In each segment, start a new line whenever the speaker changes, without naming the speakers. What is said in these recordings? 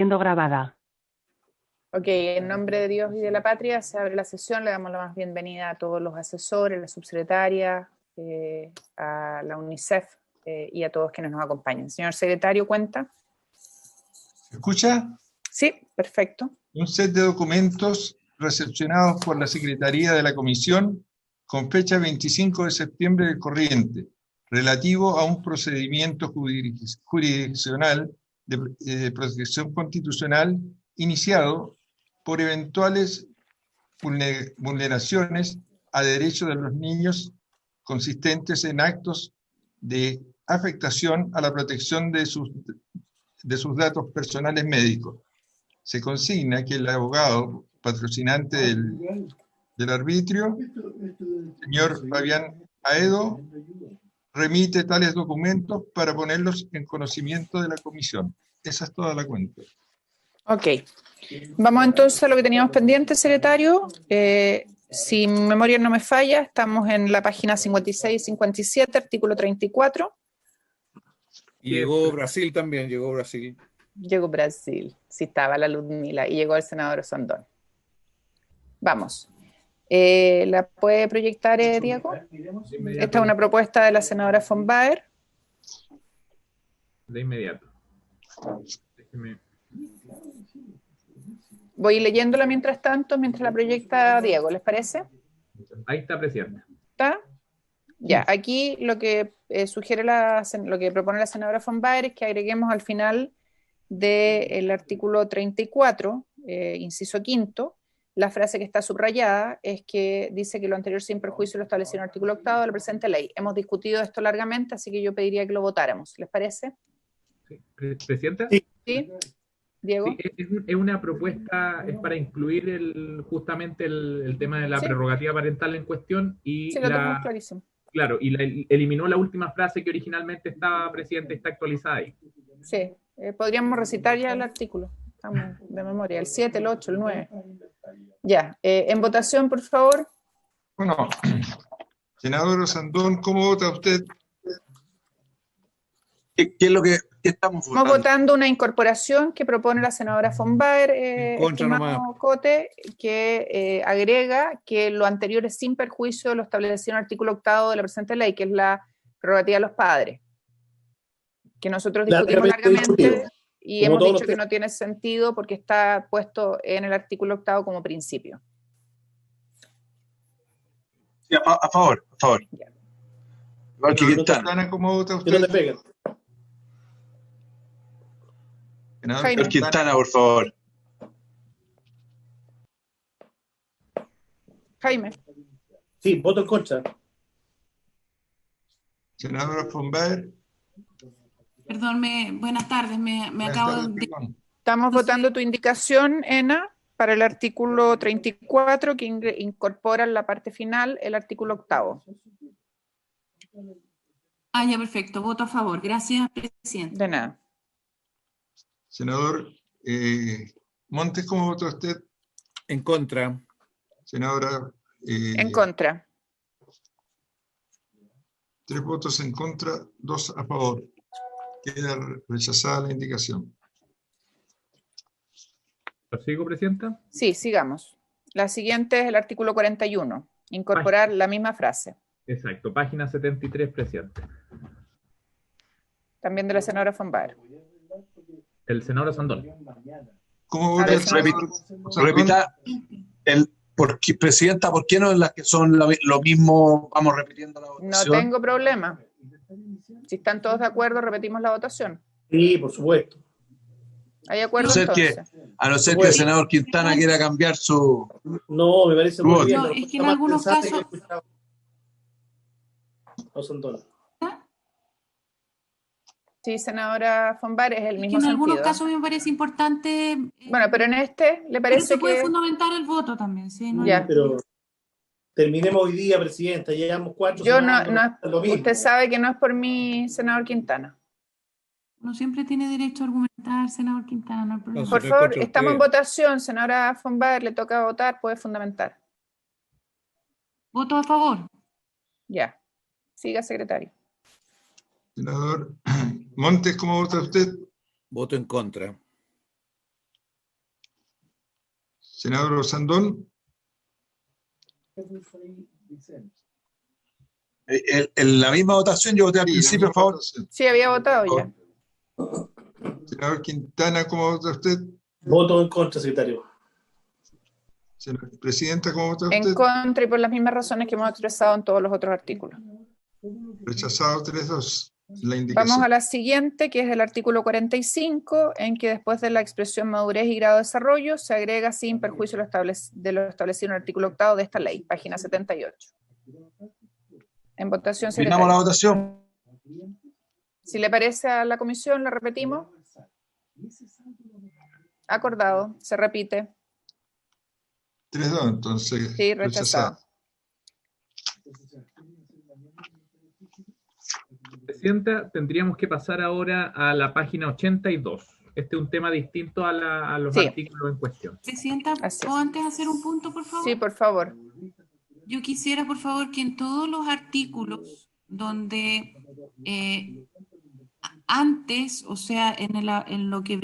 Siendo grabada.
Ok, en nombre de Dios y de la patria se abre la sesión. Le damos la más bienvenida a todos los asesores, la subsecretaria, a la UNICEF y a todos quienes nos acompañan. Señor secretario, ¿cuenta?
¿Se escucha?
Sí, perfecto.
Un set de documentos recepcionados por la Secretaría de la Comisión con fecha 25 de septiembre del corriente, relativo a un procedimiento jurisdiccional de protección constitucional iniciado por eventuales vulneraciones a derechos de los niños consistentes en actos de afectación a la protección de sus datos personales médicos. Se consigna que el abogado patrocinante del arbitrio, señor Fabián Aedo, remite tales documentos para ponerlos en conocimiento de la comisión. Esa es toda la cuenta.
Ok. Vamos entonces a lo que teníamos pendiente, secretario. Si mi memoria no me falla, estamos en la página 56 y 57, artículo 34.
Y llegó Brasil también, llegó Brasil.
Llegó Brasil, sí estaba la Ludmila, y llegó el senador Osandón. Vamos. ¿La puede proyectar, Diego? Esta es una propuesta de la senadora von Baer.
De inmediato. Déjeme.
Voy leyéndola mientras tanto, mientras la proyecta Diego, ¿les parece?
Ahí está, presidenta.
¿Está? Ya, aquí lo que sugiere lo que propone la senadora von Baer es que agreguemos al final del artículo 34, inciso quinto, la frase que está subrayada es que dice que lo anterior sin perjuicio lo establecido en el artículo octavo de la presente ley. Hemos discutido esto largamente, así que yo pediría que lo votáramos. ¿Les parece?
Sí. ¿Presidenta?
¿Sí? ¿Diego?
Sí, es una propuesta, es para incluir justamente el tema de la prerrogativa parental en cuestión y
sí, lo tenemos clarísimo.
Claro, y eliminó la última frase que originalmente estaba, presidente, está actualizada ahí.
Sí, podríamos recitar ya el artículo. Estamos de memoria, el 7, el 8, el 9. Ya, en votación, por favor.
Bueno, senador Osandón, ¿cómo vota usted?
¿Qué es lo que estamos votando?
Estamos votando una incorporación que propone la senadora von Baer, estimado Cote, que agrega que lo anterior es sin perjuicio de lo establecido en el artículo octavo de la presente ley, que es la prerrogativa de los padres. Que nosotros discutimos largamente y hemos dicho que no tiene sentido porque está puesto en el artículo octavo como principio.
Sí, a favor. Igual que
Quintana, ¿cómo vota usted?
Que no te peguen.
Señor Quintana, por favor.
Jaime.
Sí, voto en contra.
Senadora von Baer.
Perdón, buenas tardes, me acabo de...
Estamos votando tu indicación, Ena, para el artículo 34, que incorpora en la parte final el artículo octavo.
Ah, ya, perfecto, voto a favor. Gracias, presidente.
De nada.
Senador Montes, ¿cómo vota usted?
En contra.
Senadora...
en contra.
3 votos en contra, 2 a favor. Queda rechazada la indicación.
¿Lo sigo, presidenta?
Sí, sigamos. La siguiente es el artículo 41. Incorporar la misma frase.
Exacto, página 73, presidente.
También de la senadora von Baer.
El senador Osandón.
¿Cómo vota el senador?
Repita, presidenta, ¿por qué no las que son lo mismo vamos repitiendo la votación?
No tengo problema. Si están todos de acuerdo, repetimos la votación.
Sí, por supuesto.
¿Hay acuerdo entonces?
A no ser que el senador Quintana quiera cambiar su...
No, me parece muy bien.
No, es que en algunos casos...
Sí, senadora von Baer, es el mismo
en
sentido.
algunos casos me parece importante...
bueno, pero en este le parece
se puede
que...
fundamentar el voto también, ¿sí? No
ya.
Pero terminemos hoy día, presidenta, ya llevamos 4
semanas. Usted sabe que no es por mí, senador Quintana.
Uno siempre tiene derecho a argumentar, senador Quintana, no hay problema.
Por favor, estamos en votación, senadora von Baer, le toca votar, puede fundamentar.
Voto a favor.
Ya. Siga, secretario.
Senador Montes, ¿cómo vota usted?
Voto en contra.
Senador Osandón.
En la misma votación yo voté al principio a favor.
Sí, había votado ya.
Senador Quintana, ¿cómo vota usted?
Voto en contra, secretario.
Señora Presidenta, ¿cómo vota usted?
En contra y por las mismas razones que hemos expresado en todos los otros artículos.
Rechazado 3-2. La indicación.
Vamos a la siguiente, que es el artículo 45, en que después de la expresión madurez y grado de desarrollo se agrega sin perjuicio de lo establecido en el artículo 8 de esta ley, página 78. En votación,
Terminamos la votación.
Si le parece a la comisión, la repetimos. Acordado, se repite.
3-2, entonces.
Sí, rechazado.
Presidenta, tendríamos que pasar ahora a la página 82. Este es un tema distinto a los artículos en cuestión.
Presidenta, ¿puedo antes hacer un punto, por favor?
Sí, por favor.
Yo quisiera, por favor, que en todos los artículos donde antes, o sea, en lo que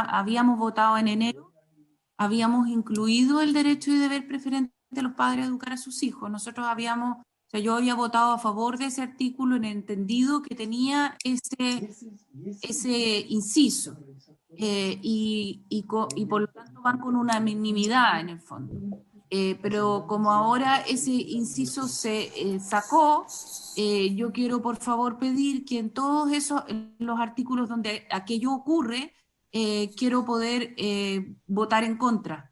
habíamos votado en enero, habíamos incluido el derecho y deber preferente de los padres a educar a sus hijos. Yo había votado a favor de ese artículo en el entendido que tenía ese inciso. Y por lo tanto van con unanimidad en el fondo. Pero como ahora ese inciso se sacó, yo quiero por favor pedir que en todos los artículos donde aquello ocurre, quiero poder votar en contra,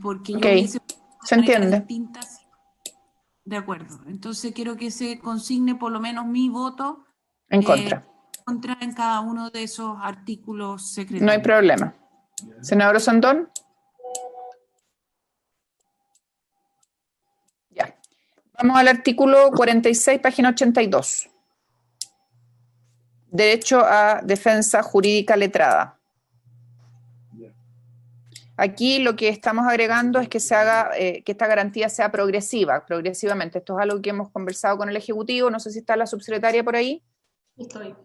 porque yo hubiese
se entiende.
distintas. De acuerdo, entonces quiero que se consigne por lo menos mi voto
en contra
en cada uno de esos artículos secretarios.
No hay problema. Senador Osandón. Ya. Vamos al artículo 46, página 82. Derecho a defensa jurídica letrada. Aquí lo que estamos agregando es que se haga, que esta garantía sea progresivamente. Esto es algo que hemos conversado con el Ejecutivo. No sé si está la subsecretaria por ahí.
Estoy.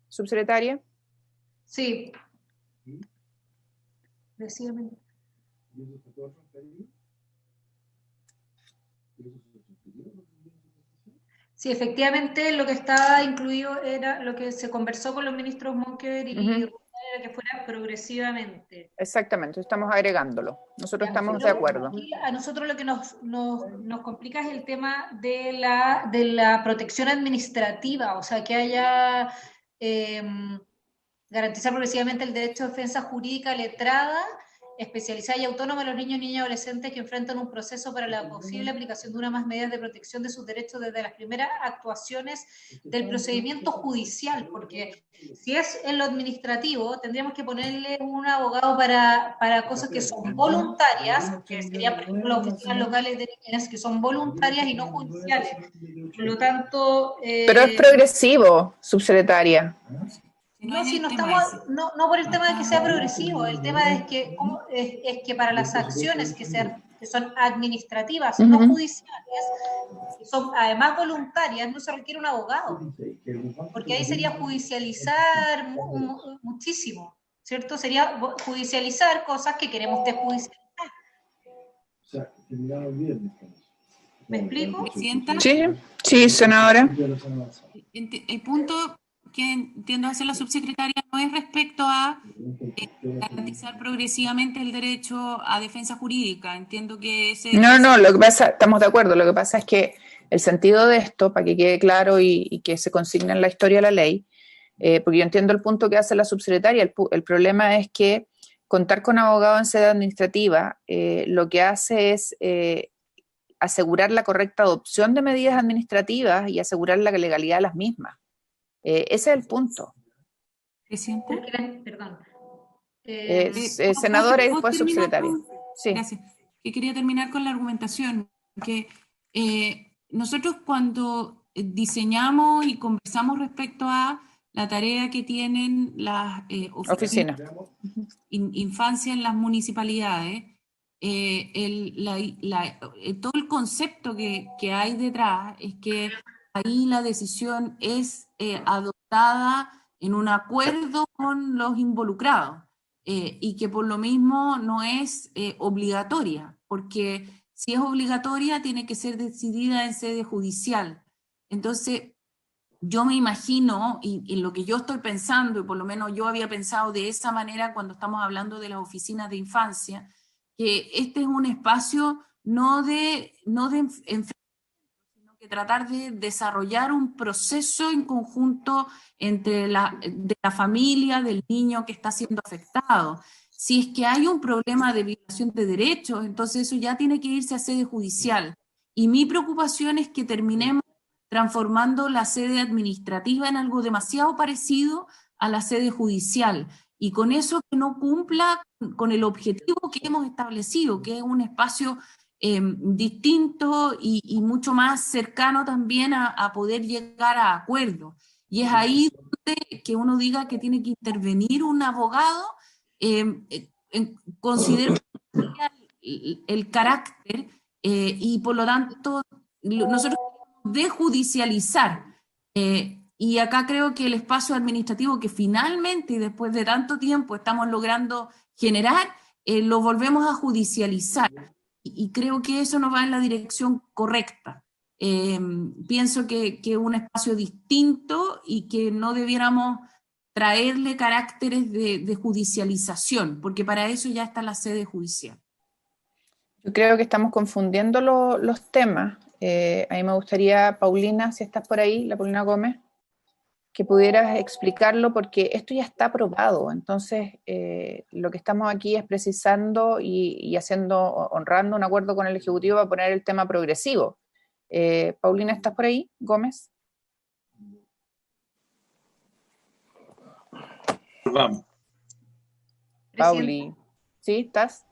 ¿Subsecretaria?
Sí. Precisamente. Sí, efectivamente lo que estaba incluido era lo que se conversó con los ministros Monker y era que fuera progresivamente.
Exactamente, estamos agregándolo. Nosotros estamos de acuerdo.
A nosotros lo que nos complica es el tema de la protección administrativa, o sea, que haya garantizar progresivamente el derecho a defensa jurídica letrada, especializada y autónoma a los niños y niñas adolescentes que enfrentan un proceso para la posible aplicación de una más medidas de protección de sus derechos desde las primeras actuaciones del procedimiento judicial, porque si es en lo administrativo, tendríamos que ponerle un abogado para cosas que son voluntarias, que serían, por ejemplo, las oficinas locales de niñas, que son voluntarias y no judiciales. Por lo tanto...
Pero es progresivo, subsecretaria.
No por el tema de que sea progresivo, el tema es que para las acciones que son administrativas, no judiciales, que son además voluntarias, no se requiere un abogado, porque ahí sería judicializar muchísimo, ¿cierto? Sería judicializar cosas que queremos desjudicializar. ¿Me explico?
Sí, senadora.
El punto que entiendo hacer la subsecretaria no es respecto a garantizar progresivamente el derecho a defensa jurídica. Entiendo que ese...
No, lo que pasa, estamos de acuerdo, lo que pasa es que el sentido de esto, para que quede claro y que se consigne en la historia de la ley, porque yo entiendo el punto que hace la subsecretaria, el problema es que contar con abogado en sede administrativa lo que hace es asegurar la correcta adopción de medidas administrativas y asegurar la legalidad de las mismas. Ese es el punto.
Perdón.
Senadora y después subsecretaria. Sí.
Gracias. Que quería terminar con la argumentación. Que nosotros cuando diseñamos y conversamos respecto a la tarea que tienen las oficinas de infancia en las municipalidades, todo el concepto que hay detrás es que ahí la decisión es adoptada en un acuerdo con los involucrados. y que por lo mismo no es obligatoria, porque si es obligatoria tiene que ser decidida en sede judicial. Entonces, yo me imagino, y lo que yo estoy pensando, y por lo menos yo había pensado de esa manera cuando estamos hablando de las oficinas de infancia, que este es un espacio no de enfrentamiento, sino que tratar de desarrollar un proceso en conjunto entre de la familia, del niño que está siendo afectado. Si es que hay un problema de violación de derechos, entonces eso ya tiene que irse a sede judicial. Y mi preocupación es que terminemos transformando la sede administrativa en algo demasiado parecido a la sede judicial. Y con eso que no cumpla con el objetivo que hemos establecido, que es un espacio distinto y mucho más cercano también a poder llegar a acuerdos. Y es ahí donde que uno diga que tiene que intervenir un abogado, considero el carácter y por lo tanto nosotros de judicializar. Y acá creo que el espacio administrativo que finalmente y después de tanto tiempo estamos logrando generar, lo volvemos a judicializar. Y creo que eso no va en la dirección correcta. Pienso que es un espacio distinto y que no debiéramos traerle caracteres de judicialización, porque para eso ya está la sede judicial.
Yo creo que estamos confundiendo los temas. A mí me gustaría, Paulina, si estás por ahí, la Paulina Gómez, que pudieras explicarlo, porque esto ya está aprobado. Entonces, lo que estamos aquí es precisando y honrando un acuerdo con el Ejecutivo para poner el tema progresivo. Paulina, ¿estás por ahí? Gómez.
Vamos.
Pauli, ¿sí? ¿Estás?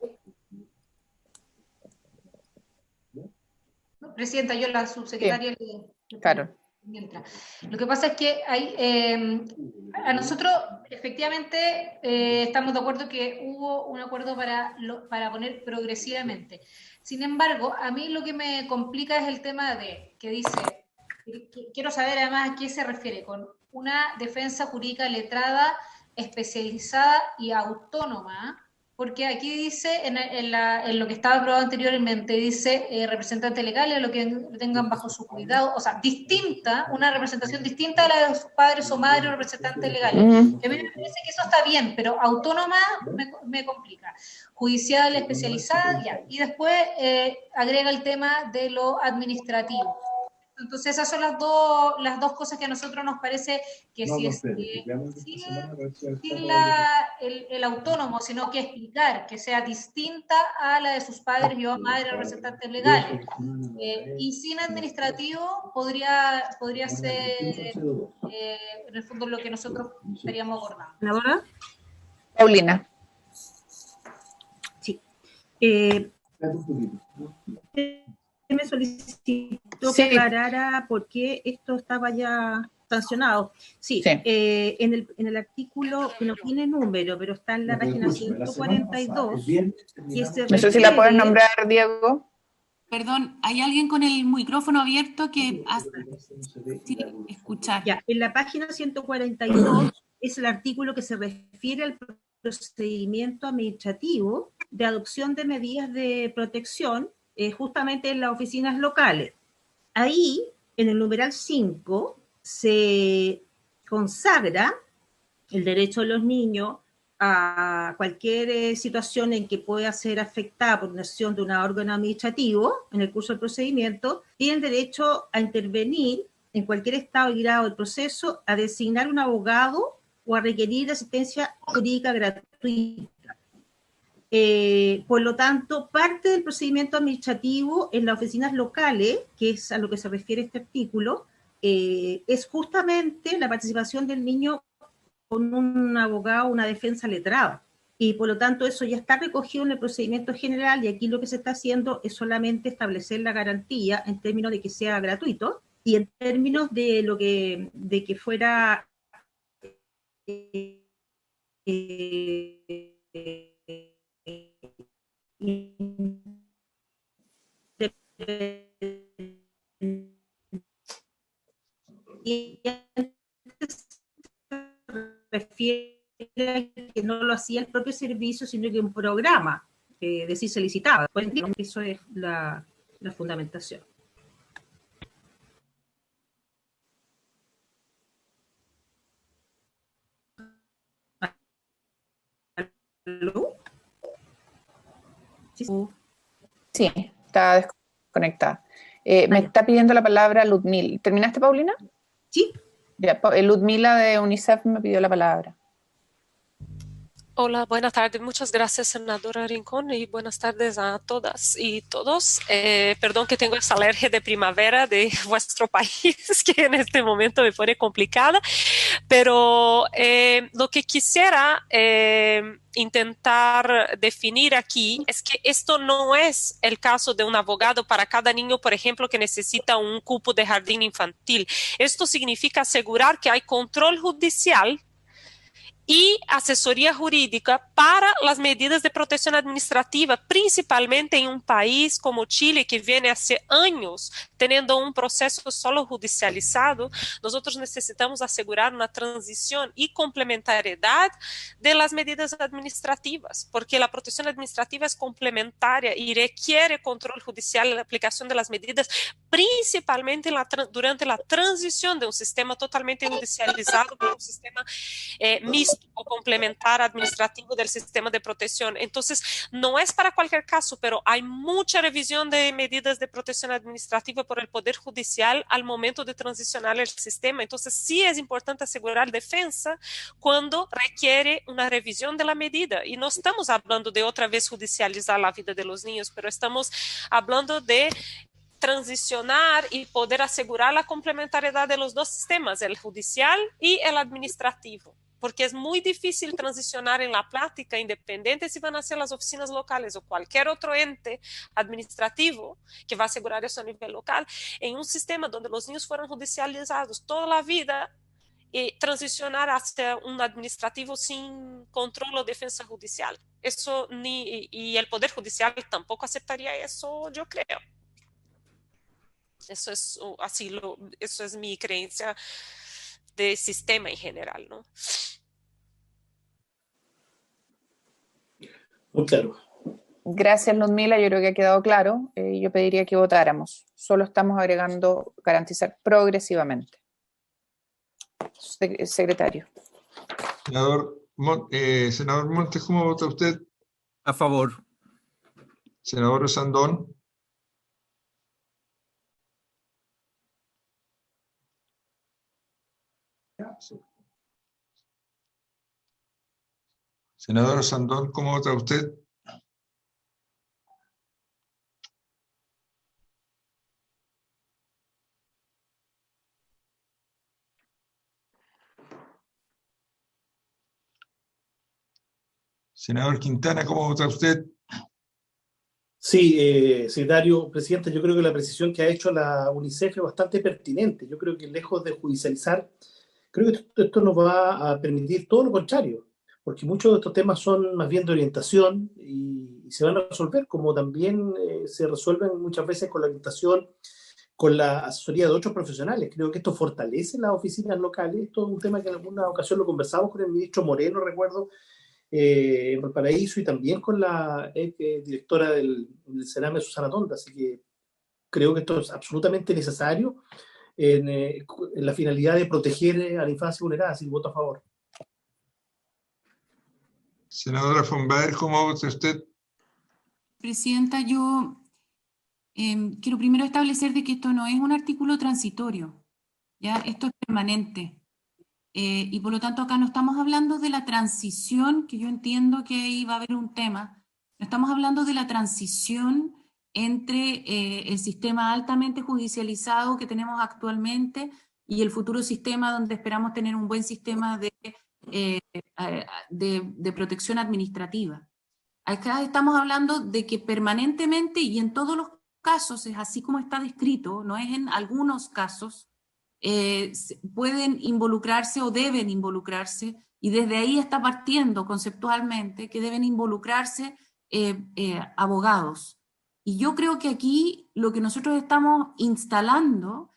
Presidenta, yo la subsecretaria.
Sí. Claro.
Lo que pasa es que a nosotros efectivamente estamos de acuerdo que hubo un acuerdo para poner progresivamente. Sin embargo, a mí lo que me complica es el tema que dice, quiero saber además a qué se refiere, con una defensa jurídica letrada, especializada y autónoma. Porque aquí dice, en lo que estaba aprobado anteriormente, dice representantes legales, lo que tengan bajo su cuidado, o sea, una representación distinta a la de sus padres o madres o representantes legales. A mí me parece que eso está bien, pero autónoma me complica. Judicial, especializada, ya. Y después agrega el tema de lo administrativo. Entonces esas son las dos cosas que a nosotros nos parece que sin el autónomo, sino que explicar que sea distinta a la de sus padres y o madres representantes legales. Y sin administrativo podría ser en el fondo lo que nosotros estaríamos abordando.
¿La verdad?
Paulina.
Sí. Me solicitó que aclarara por qué esto estaba ya sancionado. Sí. En el artículo, que no tiene número, pero está en la página 142.
No sé si la puedes nombrar, Diego.
Perdón, ¿hay alguien con el micrófono abierto que escuchar?
Ya, en la página 142 es el artículo que se refiere al procedimiento administrativo de adopción de medidas de protección justamente en las oficinas locales. Ahí, en el numeral 5, se consagra el derecho de los niños a cualquier situación en que pueda ser afectada por una acción de un órgano administrativo en el curso del procedimiento, y el derecho a intervenir en cualquier estado y grado del proceso, a designar un abogado o a requerir asistencia jurídica gratuita. Por lo tanto, parte del procedimiento administrativo en las oficinas locales, que es a lo que se refiere este artículo, es justamente la participación del niño con un abogado, una defensa letrada. Y por lo tanto, eso ya está recogido en el procedimiento general, y aquí lo que se está haciendo es solamente establecer la garantía en términos de que sea gratuito y en términos de que fuera y refiere a que porque no lo hacía el propio servicio, sino que un programa, decir, se licitaba. Pues, eso es la fundamentación. ¿Aló?
Sí, está desconectada. Me está pidiendo la palabra Ludmila. ¿Terminaste, Paulina?
Sí.
Ya, Ludmila de UNICEF me pidió la palabra.
Hola, buenas tardes. Muchas gracias, senadora Rincón, y buenas tardes a todas y todos. Perdón que tengo esa alergia de primavera de vuestro país, que en este momento me pone complicada, pero lo que quisiera intentar definir aquí es que esto no es el caso de un abogado para cada niño, por ejemplo, que necesita un cupo de jardín infantil. Esto significa asegurar que hay control judicial y asesoría jurídica para las medidas de protección administrativa, principalmente en un país como Chile, que viene hace años teniendo un proceso solo judicializado. Nosotros necesitamos asegurar una transición y complementariedad de las medidas administrativas, porque la protección administrativa es complementaria y requiere control judicial en la aplicación de las medidas, principalmente durante la transición de un sistema totalmente judicializado a un sistema mixto o complementar administrativo del sistema de protección. Entonces, no es para cualquier caso, pero hay mucha revisión de medidas de protección administrativa por el Poder Judicial al momento de transicionar el sistema. Entonces, sí es importante asegurar defensa cuando requiere una revisión de la medida. Y no estamos hablando de otra vez judicializar la vida de los niños, pero estamos hablando de transicionar y poder asegurar la complementariedad de los dos sistemas, el judicial y el administrativo, porque es muy difícil transicionar en la práctica, independiente si van a ser las oficinas locales o cualquier otro ente administrativo que va a asegurar eso a nivel local, en un sistema donde los niños fueron judicializados toda la vida, y transicionar hacia un administrativo sin control o defensa judicial. Eso y el Poder Judicial tampoco aceptaría eso, yo creo. Eso es así, eso es mi creencia de sistema en general, ¿no?
Muy claro.
Gracias, Ludmila. Yo creo que ha quedado claro. Yo pediría que votáramos. Solo estamos agregando garantizar progresivamente. Secretario.
Senador Montes, ¿cómo vota usted?
A favor.
Senador Sandón. Senador Sandón, ¿cómo vota usted? Senador Quintana, ¿cómo vota usted?
Sí, secretario, presidente, yo creo que la precisión que ha hecho la UNICEF es bastante pertinente. Yo creo que lejos de judicializar, creo que esto nos va a permitir todo lo contrario, porque muchos de estos temas son más bien de orientación y se van a resolver, como también se resuelven muchas veces con la orientación, con la asesoría de otros profesionales. Creo que esto fortalece las oficinas locales. Esto es un tema que en alguna ocasión lo conversamos con el ministro Moreno, recuerdo, en Valparaíso, y también con la directora del Sename, Susana Tonda. Así que creo que esto es absolutamente necesario en la finalidad de proteger a la infancia vulnerada. Así que voto a favor.
Senadora von Baer, ¿cómo vota usted?
Presidenta, yo quiero primero establecer de que esto no es un artículo transitorio, ¿ya? Esto es permanente. Y por lo tanto acá no estamos hablando de la transición, que yo entiendo que ahí va a haber un tema, no estamos hablando de la transición entre el sistema altamente judicializado que tenemos actualmente y el futuro sistema donde esperamos tener un buen sistema de protección administrativa. Acá estamos hablando de que permanentemente y en todos los casos es así como está descrito, no es en algunos casos, pueden involucrarse o deben involucrarse, y desde ahí está partiendo conceptualmente que deben involucrarse abogados. Y yo creo que aquí lo que nosotros estamos instalando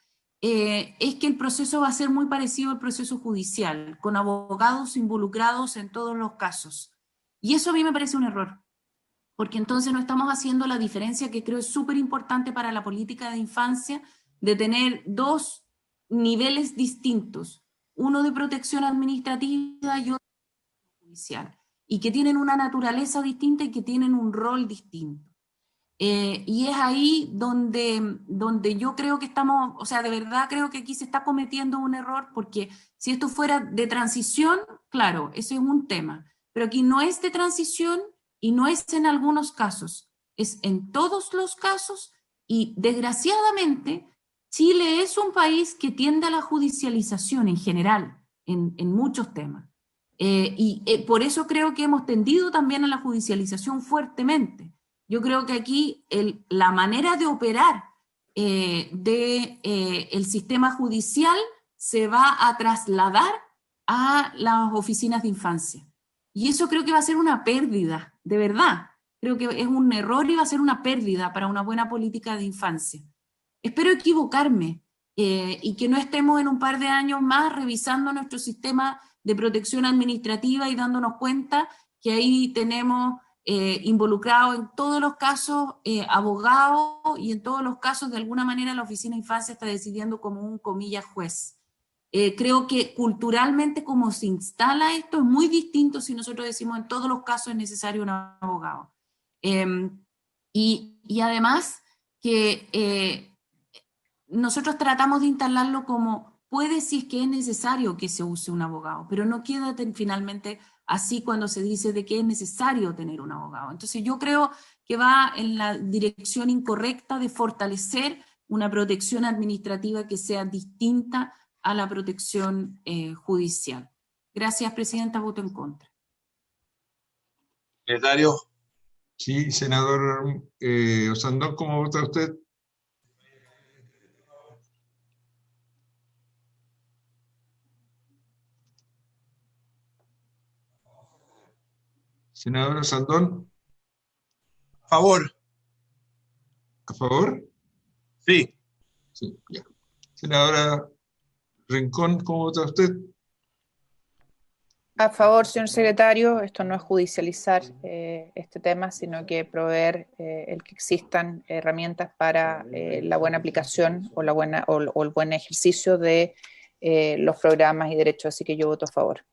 es que el proceso va a ser muy parecido al proceso judicial, con abogados involucrados en todos los casos. Y eso a mí me parece un error, porque entonces no estamos haciendo la diferencia que creo es súper importante para la política de infancia, de tener dos niveles distintos, uno de protección administrativa y otro judicial, y que tienen una naturaleza distinta y que tienen un rol distinto. Y es ahí donde yo creo que estamos, o sea, de verdad creo que aquí se está cometiendo un error, porque si esto fuera de transición, claro, ese es un tema, pero aquí no es de transición y no es en algunos casos, es en todos los casos, y desgraciadamente Chile es un país que tiende a la judicialización en general, en muchos temas. Por eso creo que hemos tendido también a la judicialización fuertemente. Yo creo que aquí la manera de operar el sistema judicial se va a trasladar a las oficinas de infancia. Y eso creo que va a ser una pérdida, de verdad. Creo que es un error y va a ser una pérdida para una buena política de infancia. Espero equivocarme y que no estemos en un par de años más revisando nuestro sistema de protección administrativa y dándonos cuenta que ahí tenemos involucrados en todos los casos abogados, y en todos los casos de alguna manera la oficina de infancia está decidiendo como un comillas juez. Creo que culturalmente como se instala esto es muy distinto si nosotros decimos en todos los casos es necesario un abogado. Y además que nosotros tratamos de instalarlo como puede si es que es necesario que se use un abogado, pero no queda finalmente así cuando se dice de que es necesario tener un abogado. Entonces yo creo que va en la dirección incorrecta de fortalecer una protección administrativa que sea distinta a la protección judicial. Gracias, Presidenta. Voto en contra.
Secretario.
Sí, senador Osandón, ¿cómo vota usted? Senador Osandón.
A favor.
¿A favor?
Sí.
Sí, ya. Senadora Rincón, ¿cómo vota usted?
A favor, señor secretario. Esto no es judicializar este tema, sino que proveer el que existan herramientas para la buena aplicación o el buen ejercicio de los programas y derechos. Así que yo voto a favor.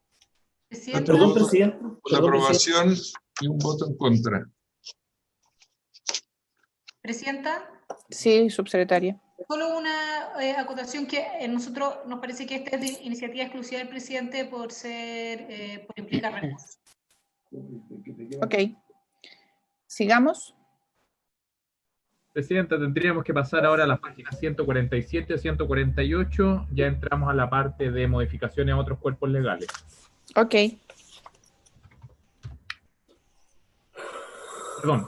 Perdón, presidente.
La aprobación y un voto en contra.
¿Presidenta?
Sí, subsecretaria.
Solo una acotación que a nosotros nos parece que esta es de iniciativa exclusiva del presidente por implicar recursos.
Ok. Sigamos.
Presidenta, tendríamos que pasar ahora a las páginas 147 a 148. Ya entramos a la parte de modificaciones a otros cuerpos legales.
Ok.
Perdón,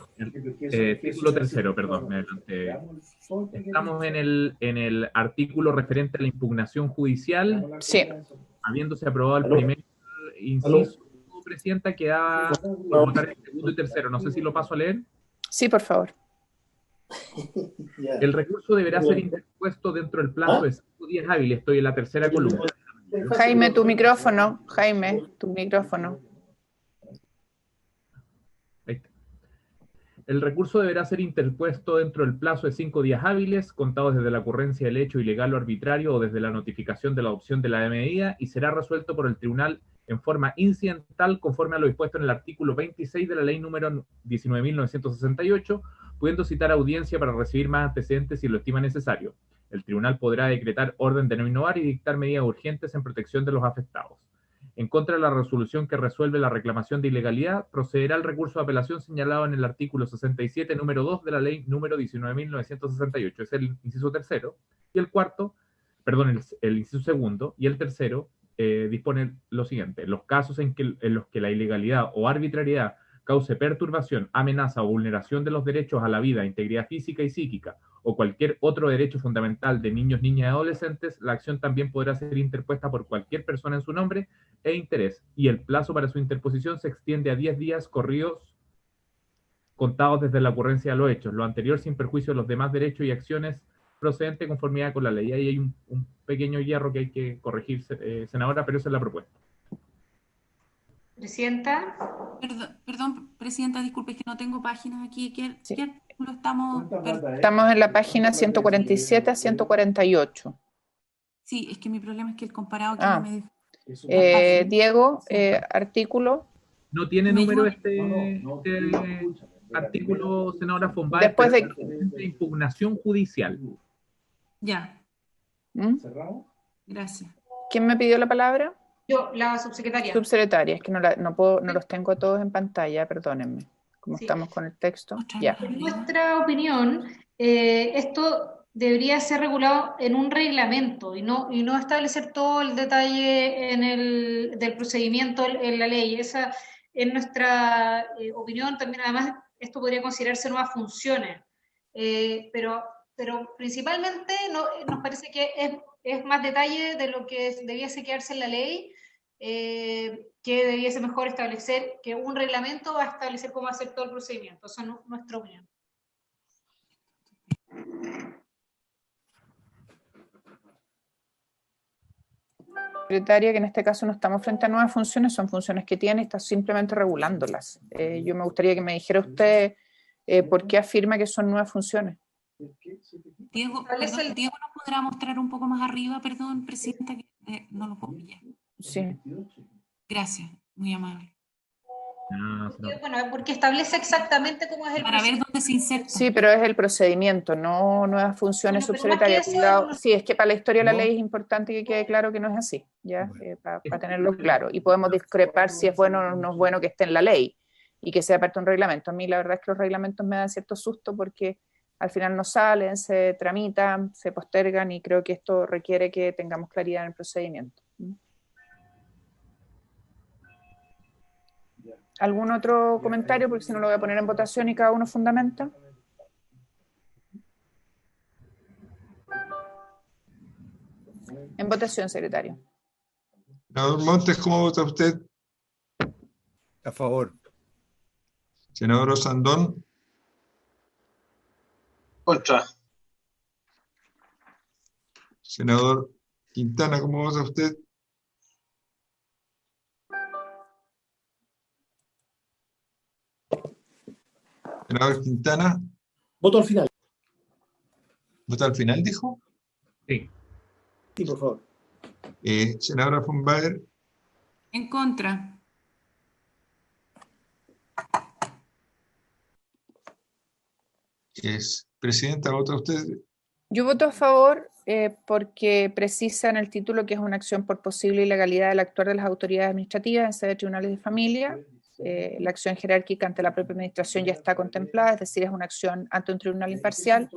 título tercero, perdón, me adelanté. Estamos en el artículo referente a la impugnación judicial.
Sí.
Habiéndose aprobado el primer inciso, Presidenta, queda votar el segundo y tercero. No sé si lo paso a leer.
Sí, por favor.
El recurso deberá ser interpuesto dentro del plazo de 5 días hábiles. Estoy en la tercera columna.
Jaime, tu micrófono. Jaime, tu micrófono.
Ahí está. El recurso deberá ser interpuesto dentro del plazo de 5 días hábiles, contados desde la ocurrencia del hecho ilegal o arbitrario o desde la notificación de la adopción de la medida, y será resuelto por el tribunal en forma incidental conforme a lo dispuesto en el artículo 26 de la ley número 19.968, pudiendo citar audiencia para recibir más antecedentes si lo estima necesario. El tribunal podrá decretar orden de no innovar y dictar medidas urgentes en protección de los afectados. En contra de la resolución que resuelve la reclamación de ilegalidad, procederá el recurso de apelación señalado en el artículo 67, número 2 de la ley número 19.968. Es el inciso tercero. Y el cuarto, perdón, el inciso segundo, y el tercero dispone lo siguiente. En los casos en los que la ilegalidad o arbitrariedad cause perturbación, amenaza o vulneración de los derechos a la vida, integridad física y psíquica, o cualquier otro derecho fundamental de niños, niñas y adolescentes, la acción también podrá ser interpuesta por cualquier persona en su nombre e interés, y el plazo para su interposición se extiende a 10 días corridos contados desde la ocurrencia de los hechos, lo anterior sin perjuicio de los demás derechos y acciones procedente de conformidad con la ley. Ahí hay un pequeño hierro que hay que corregir, senadora, pero esa es la propuesta.
Presidenta.
Perdón, Presidenta, disculpe, es que no tengo páginas aquí. ¿Qué artículo estamos?
Estamos en la página 147 a 148.
Sí, es que mi problema es que el comparado aquí no me deja.
Diego, artículo.
No tiene número este artículo, senadora von Baer.
Después de
impugnación judicial.
Ya. Gracias.
¿Quién me pidió la palabra?
Yo, la subsecretaria.
Subsecretaria, es que no los tengo todos en pantalla, perdónenme. Como estamos con el texto. Ya.
En nuestra opinión, esto debería ser regulado en un reglamento y no establecer todo el detalle del procedimiento en la ley. Esa, en nuestra opinión, también además esto podría considerarse nuevas funciones. Pero principalmente nos parece que es más detalle de lo que debiese quedarse en la ley, que debiese mejor establecer que un reglamento va a establecer cómo hacer todo el procedimiento. Esa es nuestra opinión.
Secretaria, que en este caso no estamos frente a nuevas funciones, son funciones que tiene y está simplemente regulándolas. Yo me gustaría que me dijera usted por qué afirma que son nuevas funciones.
Diego, ¿nos podrá mostrar un poco más arriba, perdón, Presidenta, que no lo puedo pillar?
Sí.
Gracias, muy amable.
Bueno, porque establece exactamente cómo es el
para ver dónde se inserta.
Sí, pero es el procedimiento, no nuevas funciones subsecretarias. Sí, es que para la historia de la ley es importante que quede claro que no es así, ¿ya? Para tenerlo claro. Y podemos discrepar si es bueno o no es bueno que esté en la ley y que sea parte de un reglamento. A mí la verdad es que los reglamentos me dan cierto susto porque al final no salen, se tramitan, se postergan y creo que esto requiere que tengamos claridad en el procedimiento. ¿Algún otro comentario? Porque si no lo voy a poner en votación y cada uno fundamenta. En votación, secretario.
Senador Montes, ¿cómo vota usted?
A favor.
Senador Osandón.
Contra.
Senador Quintana, ¿cómo vota usted? Senador Quintana.
Voto al final.
¿Vota al final, dijo?
Sí.
Sí, por favor.
Senadora von Baer.
En contra.
Presidenta, ¿vota usted?
Yo voto a favor porque precisa en el título que es una acción por posible ilegalidad del actuar de las autoridades administrativas en sede de tribunales de familia. La acción jerárquica ante la propia administración ya está contemplada, es decir, es una acción ante un tribunal imparcial,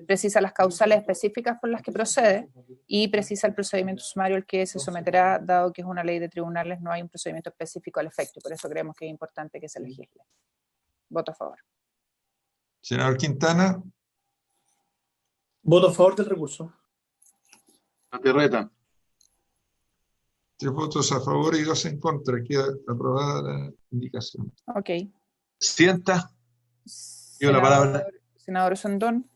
precisa las causales específicas por las que procede y precisa el procedimiento sumario al que se someterá, dado que es una ley de tribunales, no hay un procedimiento específico al efecto, por eso creemos que es importante que se legisle. Voto a favor.
Senador Quintana.
Voto a favor del recurso.
Aterreta.
3 votos a favor y 2 en contra. Queda aprobada la indicación.
Ok.
Sienta. Dio la palabra.
Senador Osandón.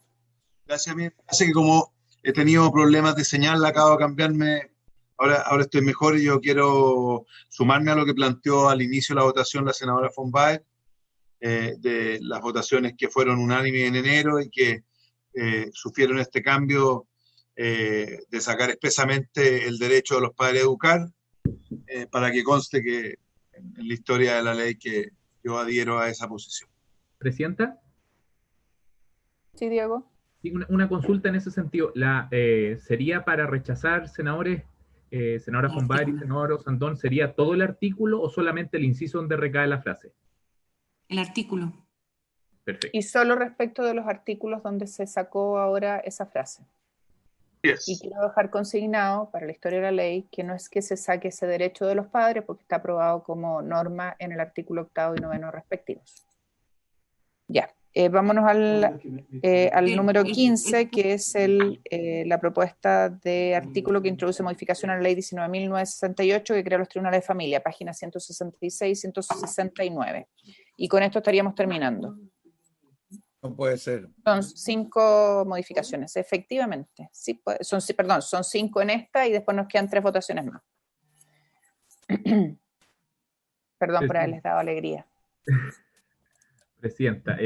Gracias a mí. Parece que como he tenido problemas de señal, acabo de cambiarme. Ahora estoy mejor y yo quiero sumarme a lo que planteó al inicio de la votación la senadora von Baer, de las votaciones que fueron unánimes en enero y que sufrieron este cambio de sacar expresamente el derecho de los padres a educar, para que conste que en la historia de la ley que yo adhiero a esa posición.
¿Presidenta?
Sí, Diego.
Sí, una consulta en ese sentido. ¿Sería para rechazar, senadores, senadora von Baer y senador Osandón, sería todo el artículo o solamente el inciso donde recae la frase?
El artículo.
Perfecto.
Y solo respecto de los artículos donde se sacó ahora esa frase.
Yes.
Y quiero dejar consignado para la historia de la ley que no es que se saque ese derecho de los padres porque está aprobado como norma en el artículo 8º y 9º respectivos. Ya, vámonos al número 15, que es la propuesta de artículo que introduce modificación a la ley 19.968 que crea los tribunales de familia, páginas 166 y 169. Y con esto estaríamos terminando.
No puede ser.
Son 5 modificaciones, efectivamente. Sí, son 5 en esta y después nos quedan 3 votaciones más. Perdón por haberles dado alegría.
Presidenta,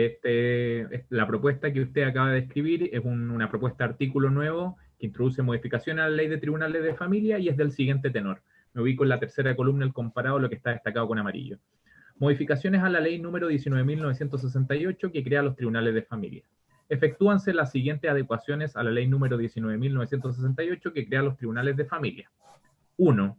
la propuesta que usted acaba de escribir es una propuesta de artículo nuevo que introduce modificaciones a la ley de tribunales de familia y es del siguiente tenor. Me ubico en la tercera columna, el comparado, lo que está destacado con amarillo. Modificaciones a la ley número 19.968 que crea los tribunales de familia. Efectúanse las siguientes adecuaciones a la ley número 19.968 que crea los tribunales de familia. 1.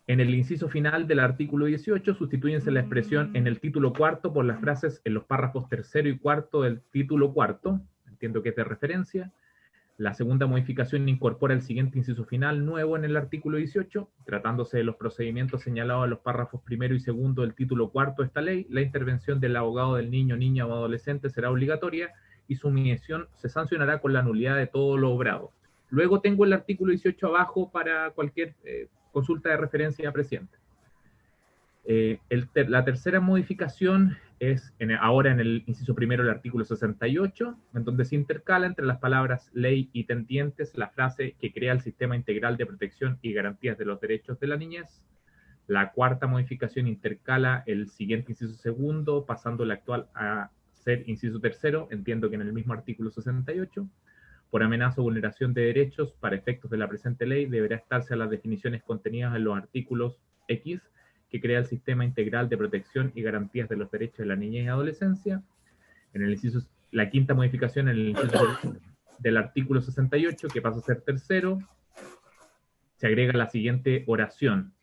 En el inciso final del artículo 18 sustitúyense la expresión en el título cuarto por las frases en los párrafos tercero y cuarto del título cuarto. Entiendo que es de referencia. La segunda modificación incorpora el siguiente inciso final nuevo en el artículo 18, tratándose de los procedimientos señalados en los párrafos primero y segundo del título cuarto de esta ley. La intervención del abogado del niño, niña o adolescente será obligatoria y su omisión se sancionará con la nulidad de todo lo obrado. Luego tengo el artículo 18 abajo para cualquier consulta de referencia, presidente. La tercera modificación es ahora en el inciso primero del artículo 68, en donde se intercala entre las palabras ley y tendientes la frase que crea el sistema integral de protección y garantías de los derechos de la niñez. La cuarta modificación intercala el siguiente inciso segundo, pasando el actual a ser inciso tercero, entiendo que en el mismo artículo 68. Por amenaza o vulneración de derechos, para efectos de la presente ley, deberá estarse a las definiciones contenidas en los artículos X, que crea el sistema integral de protección y garantías de los derechos de la niñez y adolescencia. En el inciso, la quinta modificación en el inciso del artículo 68, que pasa a ser tercero, se agrega la siguiente oración.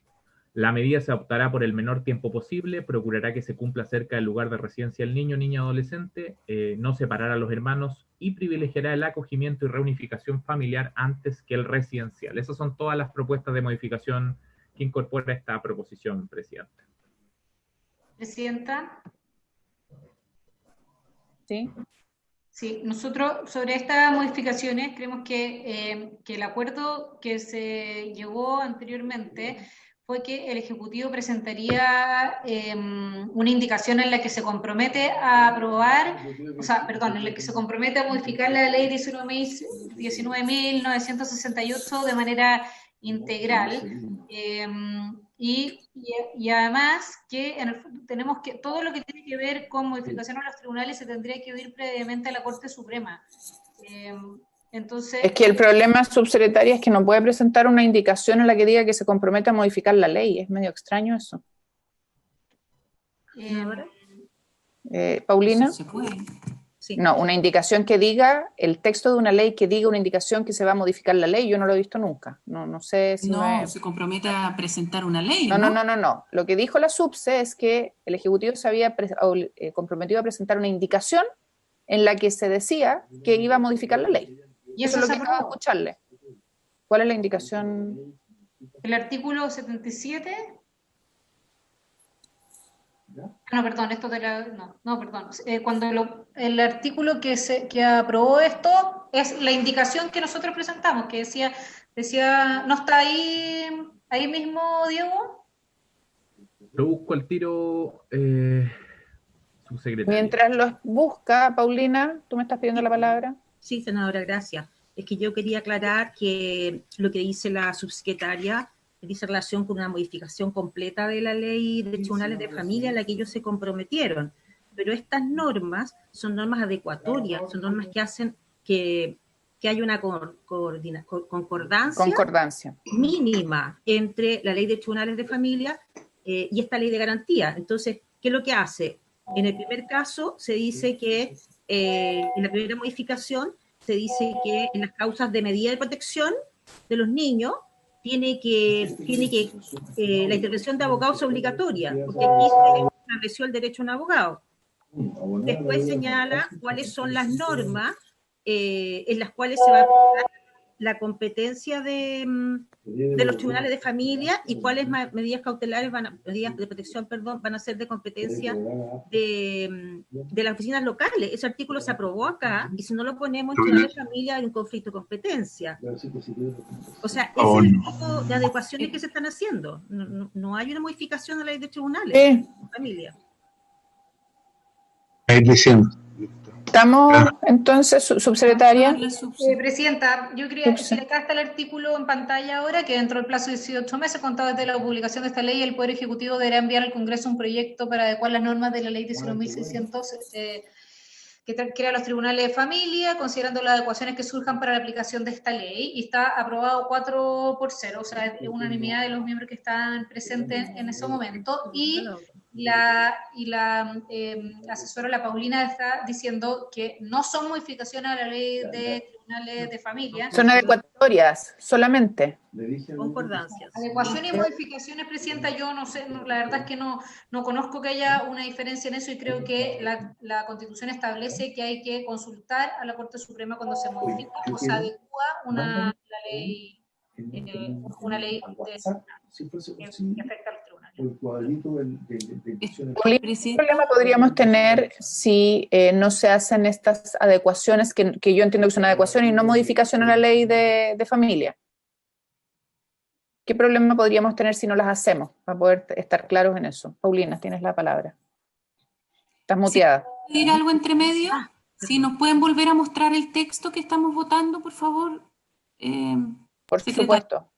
La medida se adoptará por el menor tiempo posible, procurará que se cumpla cerca del lugar de residencia del niño, niña o adolescente, no separará a los hermanos y privilegiará el acogimiento y reunificación familiar antes que el residencial. Esas son todas las propuestas de modificación que incorpora esta proposición, Presidenta.
Presidenta.
Sí.
Sí, nosotros sobre estas modificaciones creemos que el acuerdo que se llegó anteriormente fue que el Ejecutivo presentaría una indicación en la que se compromete a aprobar, en la que se compromete a modificar la ley 19.968 de manera integral, y además que tenemos que todo lo que tiene que ver con modificación a los tribunales se tendría que ir previamente a la Corte Suprema. Entonces,
es que el problema, subsecretaria, es que no puede presentar una indicación en la que diga que se compromete a modificar la ley. Es medio extraño eso. ¿Paulina?
¿Se puede?
Sí. No, una indicación que diga, el texto de una ley que diga una indicación que se va a modificar la ley, yo no lo he visto nunca. No sé si
se compromete a presentar una ley,
No. Lo que dijo la subse es que el Ejecutivo se había comprometido a presentar una indicación en la que se decía que iba a modificar la ley.
Y eso es lo que acabo de
escucharle. ¿Cuál es la indicación?
El artículo 77. No, perdón, esto de la... No, perdón. Cuando el artículo que aprobó esto es la indicación que nosotros presentamos, que decía ¿no está ahí mismo, Diego?
Lo busco al tiro, subsecretaria.
Mientras lo busca, Paulina, ¿tú me estás pidiendo la palabra?
Sí, senadora, gracias. Es que yo quería aclarar que lo que dice la subsecretaria dice relación con una modificación completa de la ley de tribunales de familia a la que ellos se comprometieron. Pero estas normas son normas adecuatorias, son normas que hacen que haya una concordancia mínima entre la ley de tribunales de familia y esta ley de garantía. Entonces, ¿qué es lo que hace? En el primer caso se dice que, en la primera modificación, se dice que en las causas de medida de protección de los niños tiene que la intervención de abogados es obligatoria, porque aquí se estableció el derecho a un abogado. Después señala cuáles son las normas en las cuales se va a aplicar la competencia de los tribunales de familia y cuáles medidas cautelares, medidas de protección, van a ser de competencia de las oficinas locales. Ese artículo se aprobó acá y si no lo ponemos en tribunales de familia hay un conflicto de competencia. O sea, ese es el tipo de adecuaciones que se están haciendo. No hay una modificación de la ley de tribunales de familia.
Estamos entonces, subsecretaria.
Presidenta, yo quería decir, acá está el artículo en pantalla ahora, que dentro del plazo de 18 meses, contado desde la publicación de esta ley, el Poder Ejecutivo deberá enviar al Congreso un proyecto para adecuar las normas de la Ley 19.600 que crea los tribunales de familia, considerando las adecuaciones que surjan para la aplicación de esta ley, y está aprobado 4-0, o sea, es unanimidad de los miembros que están presentes en ese momento, y la asesora, la Paulina, está diciendo que no son modificaciones a la ley de tribunales de familia.
Son adecuatorias, solamente.
Concordancias.
Adecuaciones y modificaciones, Presidenta, yo no sé, la verdad es que no conozco que haya una diferencia en eso, y creo que la Constitución establece que hay que consultar a la Corte Suprema cuando se modifica o se adecua una ley que afecta a los tribunales.
¿Qué problema podríamos tener si no se hacen estas adecuaciones, que yo entiendo que son adecuaciones y no modificación a la ley de familia? ¿Qué problema podríamos tener si no las hacemos? Para poder estar claros en eso. Paulina, tienes la palabra. Estás muteada.
¿Puedo decir algo entre medio? Si nos pueden volver a mostrar el texto que estamos votando, por favor.
Por supuesto.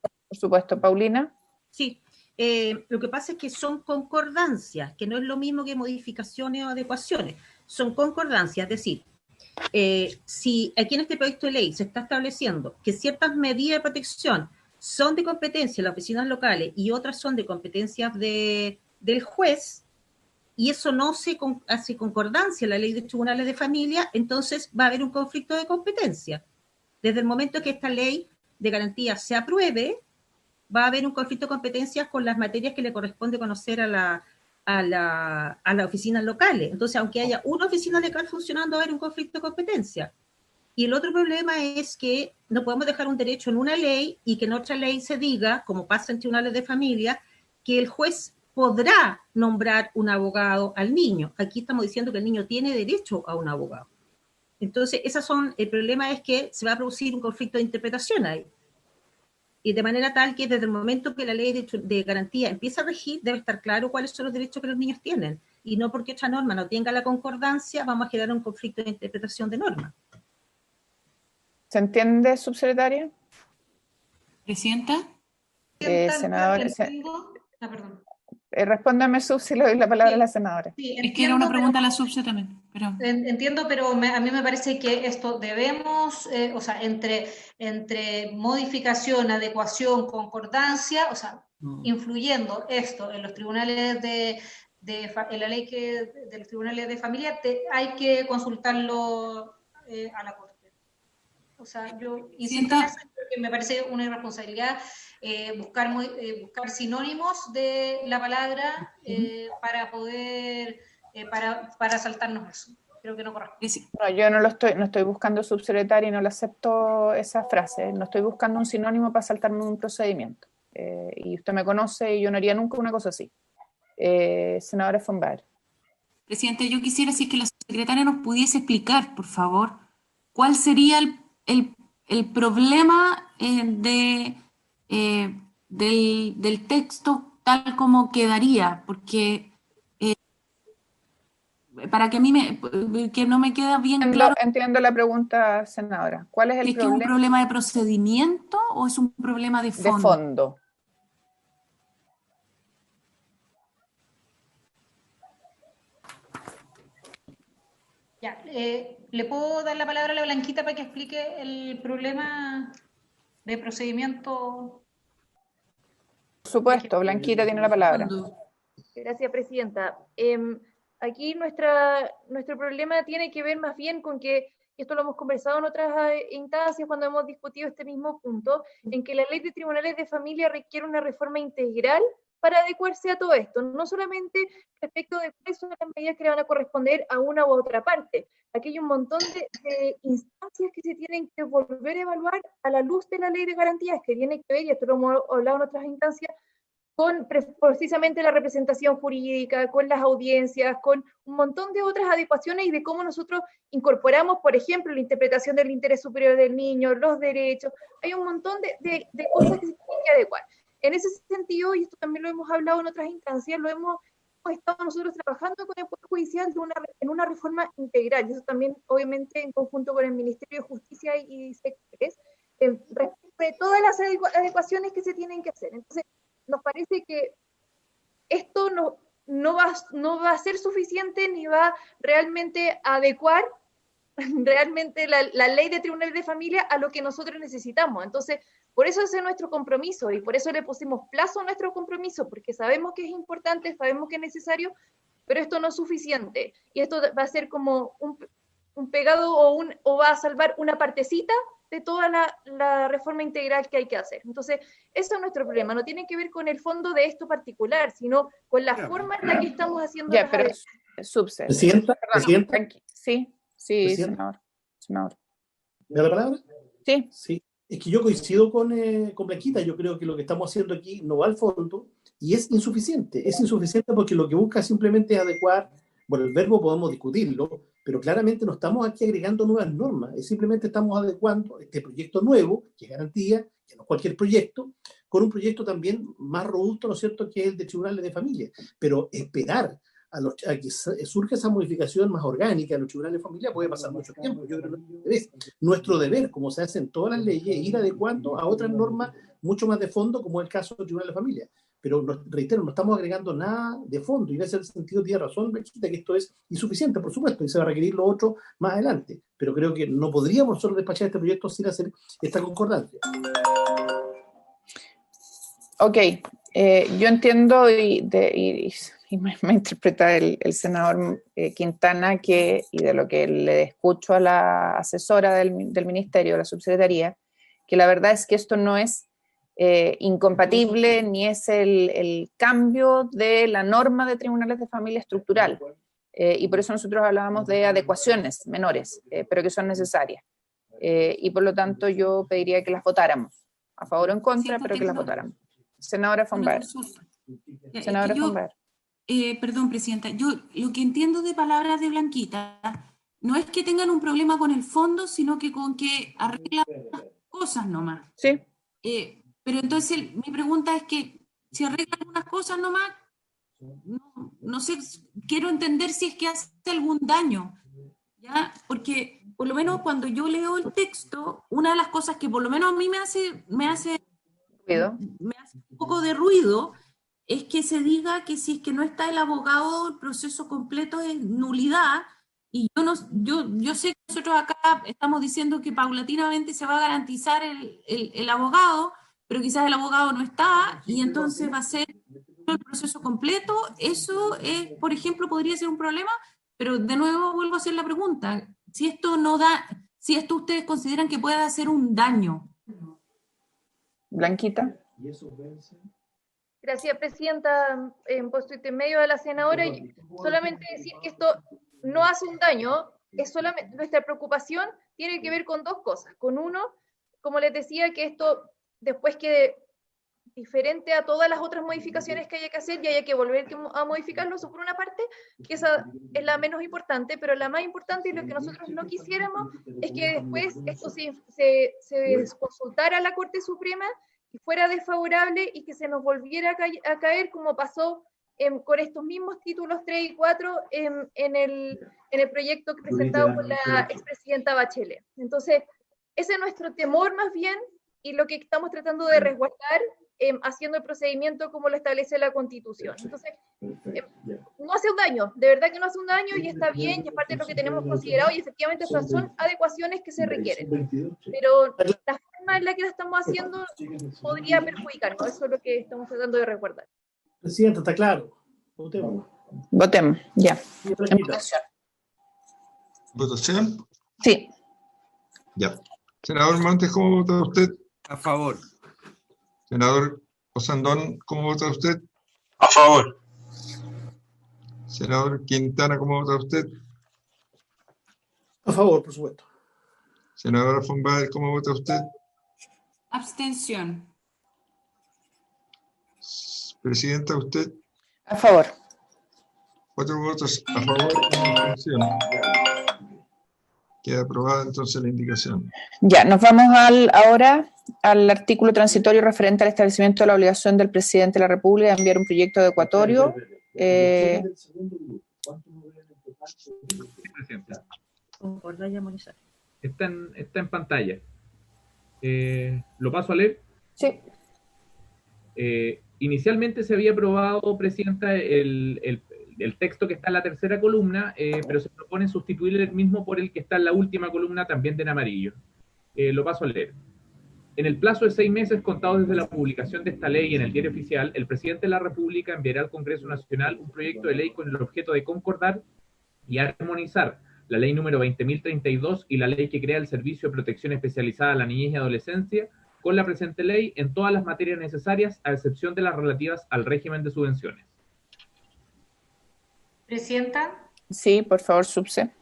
Paulina.
Sí. Lo que pasa es que son concordancias, que no es lo mismo que modificaciones o adecuaciones. Son concordancias, es decir, si aquí en este proyecto de ley se está estableciendo que ciertas medidas de protección son de competencia de las oficinas locales y otras son de competencias del juez, y eso no se hace concordancia en la ley de tribunales de familia, entonces va a haber un conflicto de competencia. Desde el momento que esta ley de garantía se apruebe, va a haber un conflicto de competencias con las materias que le corresponde conocer a las oficinas locales. Entonces, aunque haya una oficina local funcionando, va a haber un conflicto de competencia. Y el otro problema es que no podemos dejar un derecho en una ley y que en otra ley se diga, como pasa en tribunales de familia, que el juez podrá nombrar un abogado al niño. Aquí estamos diciendo que el niño tiene derecho a un abogado. Entonces, el problema es que se va a producir un conflicto de interpretación ahí. Y de manera tal que desde el momento que la ley de garantía empieza a regir, debe estar claro cuáles son los derechos que los niños tienen. Y no porque esta norma no tenga la concordancia, vamos a generar un conflicto de interpretación de norma.
¿Se entiende, subsecretaria?
¿Presidenta?
Senadora.
Perdón.
Respóndame, Sub, si le doy la palabra a la senadora.
Sí,
es que era una pregunta a la Subse también. Pero...
Entiendo, pero a mí me parece que esto debemos, o sea, entre modificación, adecuación, concordancia, o sea, influyendo esto en los tribunales en la ley de los tribunales de familia, hay que consultarlo a la Corte. O sea, yo insisto en eso, porque me parece una irresponsabilidad buscar sinónimos de la palabra para poder, para saltarnos eso. Creo que no corresponde.
No, yo no estoy buscando, subsecretaria, y no le acepto esa frase. No estoy buscando un sinónimo para saltarme un procedimiento. Y usted me conoce y yo no haría nunca una cosa así. Senadora von Baer.
Presidente, yo quisiera que la secretaria nos pudiese explicar, por favor, cuál sería el problema del texto tal como quedaría, porque para que a mí que no me queda bien claro.
Entiendo la pregunta, senadora. ¿Cuál es el problema?
¿Es un problema de procedimiento o es un problema de fondo?
De fondo.
Ya, ¿le puedo dar la palabra a la Blanquita para que explique el problema de procedimiento?
Por supuesto, Blanquita tiene la palabra.
Gracias, Presidenta. Aquí nuestro problema tiene que ver más bien con que, esto lo hemos conversado en otras instancias cuando hemos discutido este mismo punto, en que la ley de tribunales de familia requiere una reforma integral para adecuarse a todo esto, no solamente respecto de cuáles son las medidas que le van a corresponder a una u otra parte. Aquí hay un montón de instancias que se tienen que volver a evaluar a la luz de la ley de garantías, que tiene que ver, y esto lo hemos hablado en otras instancias, con precisamente la representación jurídica, con las audiencias, con un montón de otras adecuaciones y de cómo nosotros incorporamos, por ejemplo, la interpretación del interés superior del niño, los derechos. Hay un montón de cosas que se tienen que adecuar. En ese sentido, y esto también lo hemos hablado en otras instancias, lo hemos estado nosotros trabajando con el Poder Judicial en una reforma integral, y eso también obviamente en conjunto con el Ministerio de Justicia y sectores, respecto de todas las adecuaciones que se tienen que hacer. Entonces, nos parece que esto no va a ser suficiente ni va realmente a adecuar realmente la ley de tribunales de familia a lo que nosotros necesitamos. Entonces, por eso ese es nuestro compromiso y por eso le pusimos plazo a nuestro compromiso, porque sabemos que es importante, sabemos que es necesario, pero esto no es suficiente. Y esto va a ser como un pegado o va a salvar una partecita de toda la reforma integral que hay que hacer. Entonces, ese es nuestro problema. No tiene que ver con el fondo de esto particular, sino con la forma en la que estamos haciendo
las adecuaciones.
¿Presidenta?
Sí, senador.
¿Me da la palabra?
Sí.
Sí. Es que yo coincido con Blanquita. Yo creo que lo que estamos haciendo aquí no va al fondo y es insuficiente. Es insuficiente porque lo que busca simplemente es adecuar, bueno, el verbo podemos discutirlo, pero claramente no estamos aquí agregando nuevas normas, es simplemente estamos adecuando este proyecto nuevo, que es garantía, que no es cualquier proyecto, con un proyecto también más robusto, ¿no es cierto?, que es el de tribunales de familia. Pero esperar a que surja esa modificación más orgánica en los tribunales de familia puede pasar mucho tiempo. Yo creo que es nuestro deber, como se hace en todas las leyes, ir adecuando a otras normas mucho más de fondo, como es el caso del tribunal de familia. Pero reitero, no estamos agregando nada de fondo, y en ese sentido tiene razón Blanquita, que esto es insuficiente, por supuesto, y se va a requerir lo otro más adelante. Pero creo que no podríamos nosotros despachar este proyecto sin hacer esta concordancia.
Ok, yo entiendo y me interpreta el senador Quintana y de lo que le escucho a la asesora del ministerio, la subsecretaría, que la verdad es que esto no es incompatible ni es el cambio de la norma de tribunales de familia estructural. Y por eso nosotros hablábamos de adecuaciones menores, pero que son necesarias. Y por lo tanto yo pediría que las votáramos, a favor o en contra, pero que las votáramos. Senadora von Baer. Senadora von Baer.
Perdón, Presidenta, yo lo que entiendo de palabras de Blanquita no es que tengan un problema con el fondo, sino que con que arreglan las cosas nomás.
Sí.
Pero entonces mi pregunta es que si arreglan algunas cosas nomás, no sé, quiero entender si es que hace algún daño, ¿ya? Porque por lo menos cuando yo leo el texto, una de las cosas que por lo menos a mí me hace un poco de ruido es que se diga que si es que no está el abogado, el proceso completo es nulidad, y yo sé que nosotros acá estamos diciendo que paulatinamente se va a garantizar el abogado, pero quizás el abogado no está, y entonces va a ser el proceso completo. Eso es, por ejemplo, podría ser un problema, pero de nuevo vuelvo a hacer la pregunta, si esto ustedes consideran que puede hacer un daño.
Blanquita.
Gracias, Presidenta. Puesto intermedio de la senadora, solamente decir que esto no hace un daño, es solamente nuestra preocupación tiene que ver con dos cosas. Con uno, como les decía, que esto después quede diferente a todas las otras modificaciones que haya que hacer y haya que volver a modificarlo, eso por una parte, que esa es la menos importante, pero la más importante y lo que nosotros no quisiéramos es que después esto se consultara a la Corte Suprema y fuera desfavorable y que se nos volviera a caer como pasó con estos mismos títulos 3 y 4 en el proyecto que presentado por la expresidenta Bachelet. Entonces, ese es nuestro temor más bien y lo que estamos tratando de resguardar haciendo el procedimiento como lo establece la Constitución. Entonces, no hace un daño, de verdad que no hace un daño y está bien, y es parte de lo que tenemos considerado, y efectivamente esas son adecuaciones que se requieren. Pero la forma en la que la estamos haciendo podría perjudicarnos, eso es lo que estamos tratando de resguardar.
Presidenta, está claro. Votemos.
Votemos, ya.
¿Votación?
Sí.
Ya. Senador Montes, ¿cómo vota usted?
A favor.
Senador Osandón, ¿cómo vota usted?
A favor.
Senador Quintana, ¿cómo vota usted?
A favor, por supuesto.
Senadora von Baer, ¿cómo vota usted?
Abstención.
Presidenta, ¿usted?
A favor.
4 votos a favor y una abstención. Queda aprobada entonces la indicación.
Ya, nos vamos ahora al artículo transitorio referente al establecimiento de la obligación del presidente de la República de enviar un proyecto adecuatorio
Está en pantalla. ¿Lo paso a leer?
Sí.
Inicialmente se había aprobado, Presidenta, el texto que está en la tercera columna, pero se propone sustituir el mismo por el que está en la última columna, también de en amarillo. Lo paso a leer. En el plazo de 6 meses contados desde la publicación de esta ley en el Diario Oficial, el Presidente de la República enviará al Congreso Nacional un proyecto de ley con el objeto de concordar y armonizar la ley número 20.032 y la ley que crea el Servicio de Protección Especializada a la Niñez y Adolescencia con la presente ley en todas las materias necesarias, a excepción de las relativas al régimen de subvenciones.
Presidenta.
Sí, por favor, subse.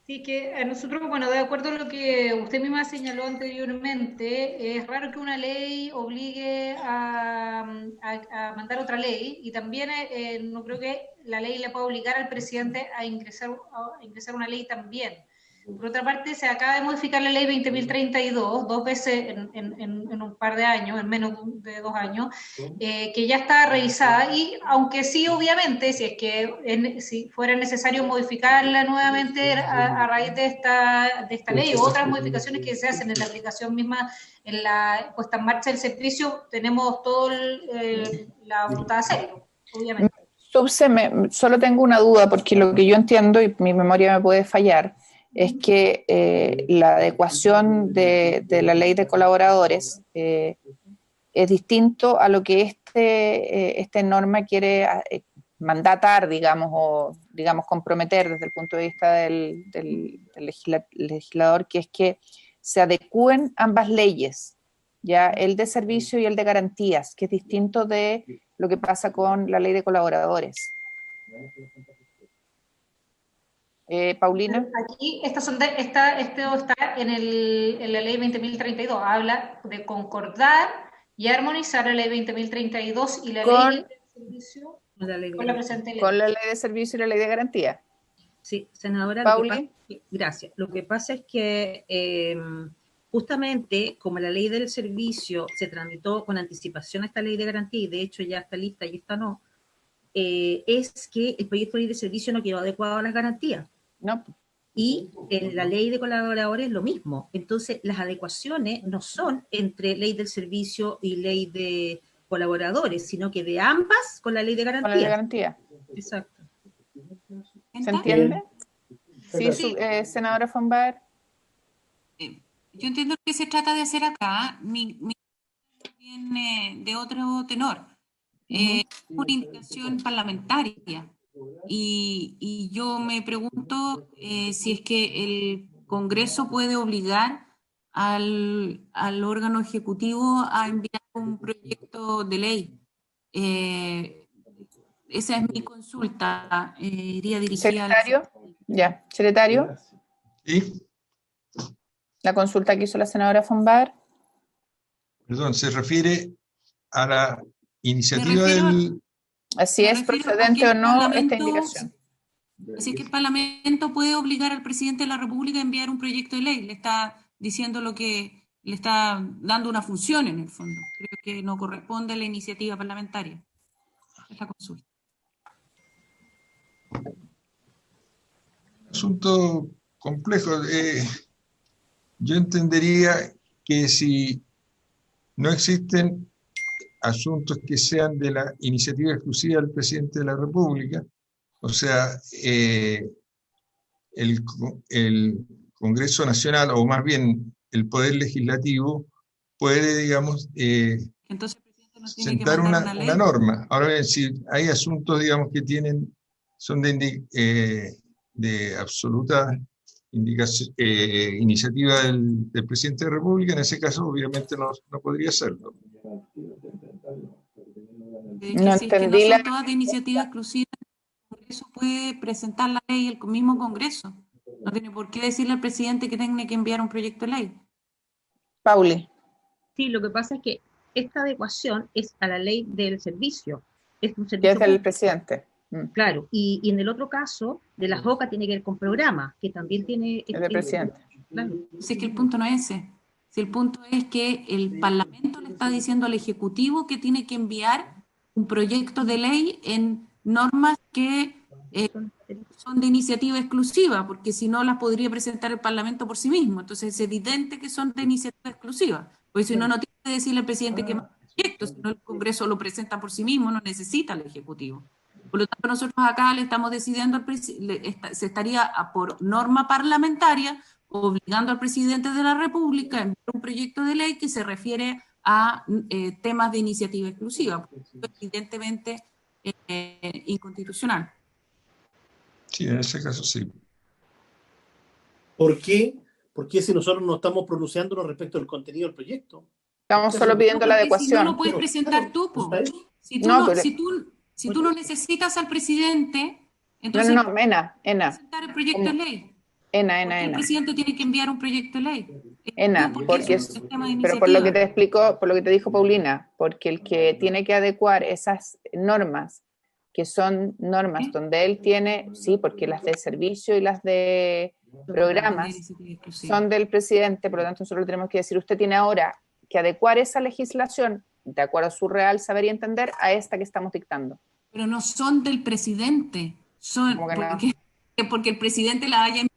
Sí, que a nosotros, bueno, de acuerdo a lo que usted misma señaló anteriormente, es raro que una ley obligue a mandar otra ley, y también no creo que la ley le pueda obligar al presidente a ingresar una ley también. Por otra parte, se acaba de modificar la ley 20.032 2 veces en un par de años, en menos de 2 años, que ya está revisada, y aunque sí, obviamente, si es que si fuera necesario modificarla nuevamente a raíz de esta ley, o otras modificaciones que se hacen en la aplicación misma, en la puesta en marcha del servicio, tenemos toda la voluntad de hacerlo, obviamente.
Subse, solo tengo una duda, porque lo que yo entiendo, y mi memoria me puede fallar, es que la adecuación de la ley de colaboradores es distinto a lo que esta norma quiere mandatar, digamos, o comprometer desde el punto de vista del legislador, que es que se adecúen ambas leyes, ya el de servicio y el de garantías, que es distinto de lo que pasa con la ley de colaboradores. Paulina.
Aquí, esto está en la ley 20.032, habla de concordar y armonizar la ley 20.032 y la ley de servicio con la presente ley.
Con la ley de servicio y la ley de garantía.
Sí, senadora. Gracias. Lo que pasa es que justamente como la ley del servicio se tramitó con anticipación a esta ley de garantía, y de hecho ya está lista y esta no, es que el proyecto de ley de servicio no quedó adecuado a las garantías.
No.
Y en la ley de colaboradores lo mismo. Entonces, las adecuaciones no son entre ley del servicio y ley de colaboradores, sino que de ambas con la ley de garantía.
Con la ley de garantía.
Exacto.
¿Se entiende? Sí, senadora von Baer.
Yo entiendo que se trata de hacer acá. Mi viene de otro tenor. Una indicación parlamentaria. Y yo me pregunto si es que el Congreso puede obligar al órgano ejecutivo a enviar un proyecto de ley. Esa es mi consulta. Iría dirigida
¿Secretario? Ya. ¿Secretario?
Sí.
La consulta que hizo la senadora von Baer.
Perdón, se refiere a la iniciativa del...
Así es, procedente o no esta indicación.
Así que el Parlamento puede obligar al presidente de la República a enviar un proyecto de ley. Le está diciendo lo que le está dando una función en el fondo. Creo que no corresponde a la iniciativa parlamentaria. Esta consulta.
Asunto complejo. Yo entendería que si no existen asuntos que sean de la iniciativa exclusiva del presidente de la República, o sea, el Congreso Nacional, o más bien el Poder Legislativo, puede, digamos,
entonces, el presidente no tiene
sentar
que mandar
una norma. Ahora bien, si hay asuntos, digamos, que son de absoluta iniciativa del presidente de la República, en ese caso obviamente no podría hacerlo.
No entendí la... todas de iniciativa exclusiva, el Congreso puede presentar la ley el mismo Congreso. No tiene por qué decirle al presidente que tiene que enviar un proyecto de ley.
Pauli.
Sí, lo que pasa es que esta adecuación es a la ley del servicio. Es un servicio.
Es del presidente.
Claro, y en el otro caso, de las OCA tiene que ver con programas, que también tiene...
El presidente.
Claro. Si es que el punto no es ese. Si el punto es que el Parlamento le está diciendo al Ejecutivo que tiene que enviar un proyecto de ley en normas que son de iniciativa exclusiva, porque si no las podría presentar el Parlamento por sí mismo. Entonces es evidente que son de iniciativa exclusiva, porque si uno no tiene que decirle al presidente que más proyectos, si no el Congreso lo presenta por sí mismo, no necesita al Ejecutivo. Por lo tanto, nosotros acá le estamos decidiendo al se estaría por norma parlamentaria obligando al presidente de la República a enviar un proyecto de ley que se refiere a temas de iniciativa exclusiva, porque es evidentemente inconstitucional.
Sí, en ese caso sí.
¿Por qué? Porque si nosotros no estamos pronunciándonos respecto al contenido del proyecto.
Estamos solo pidiendo la adecuación.
Si no lo puedes presentar tú, si tú no necesitas al presidente, entonces
no, Ena.
presentar el proyecto de ley.
Ena.
El presidente tiene que enviar un proyecto de ley.
Ena, pero por lo que te explicó, por lo que te dijo Paulina, porque el que tiene que adecuar esas normas, que son normas donde él tiene, sí, porque las de servicio y las de programas son del presidente, por lo tanto nosotros tenemos que decir, usted tiene ahora que adecuar esa legislación, de acuerdo a su real saber y entender, a esta que estamos dictando.
Pero no son del presidente, son porque el presidente la haya enviado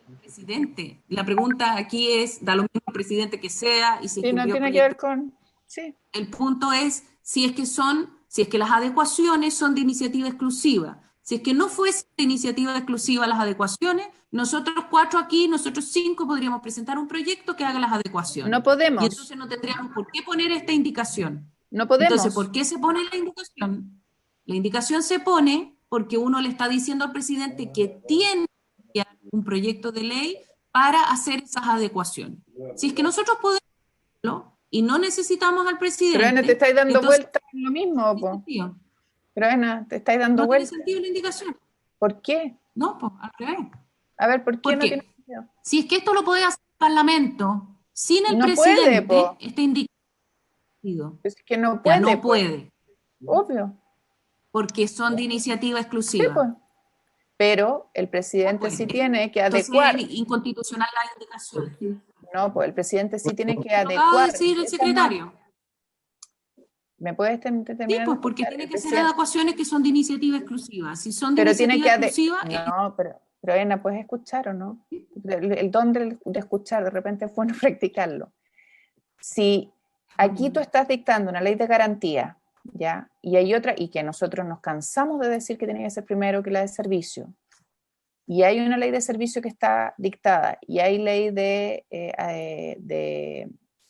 al presidente. La pregunta aquí es, da lo mismo el presidente que sea, y si
sí, no tiene que ver con... Sí.
El punto es si es que las adecuaciones son de iniciativa exclusiva. Si es que no fuese de iniciativa exclusiva las adecuaciones, nosotros 4 aquí, nosotros 5 podríamos presentar un proyecto que haga las adecuaciones.
No podemos.
Y entonces no tendríamos por qué poner esta indicación.
No podemos.
Entonces, ¿por qué se pone la indicación? La indicación se pone porque uno le está diciendo al presidente que tiene que enviar un proyecto de ley para hacer esas adecuaciones. Si es que nosotros podemos hacerlo y no necesitamos al presidente...
Pero Ana, te estáis dando vueltas en lo mismo, po. Pero Ana, te estáis dando vueltas.
¿No tiene sentido la indicación?
¿Por qué?
No, pues al revés.
A ver, ¿por qué no tiene sentido?
Si es que esto lo puede hacer el Parlamento sin el presidente, está indicado.
Es que no puede.
No puede.
Obvio.
Porque son de iniciativa exclusiva.
Sí, pues. Pero el presidente sí tiene que adecuar.
Entonces es inconstitucional la indicación.
No, pues el presidente sí tiene que adecuar.
Lo acaba de decir el secretario.
¿Me puedes terminar?
Sí, pues porque tiene que ser adecuaciones que son de iniciativa exclusiva. Si son de iniciativa exclusiva...
No, pero Ana, ¿puedes escuchar o no? El don de escuchar, de repente es bueno practicarlo. Si aquí tú estás dictando una ley de garantía, ¿ya? Y hay otra, y que nosotros nos cansamos de decir que tiene que ser primero que la de servicio, y hay una ley de servicio que está dictada, y hay ley de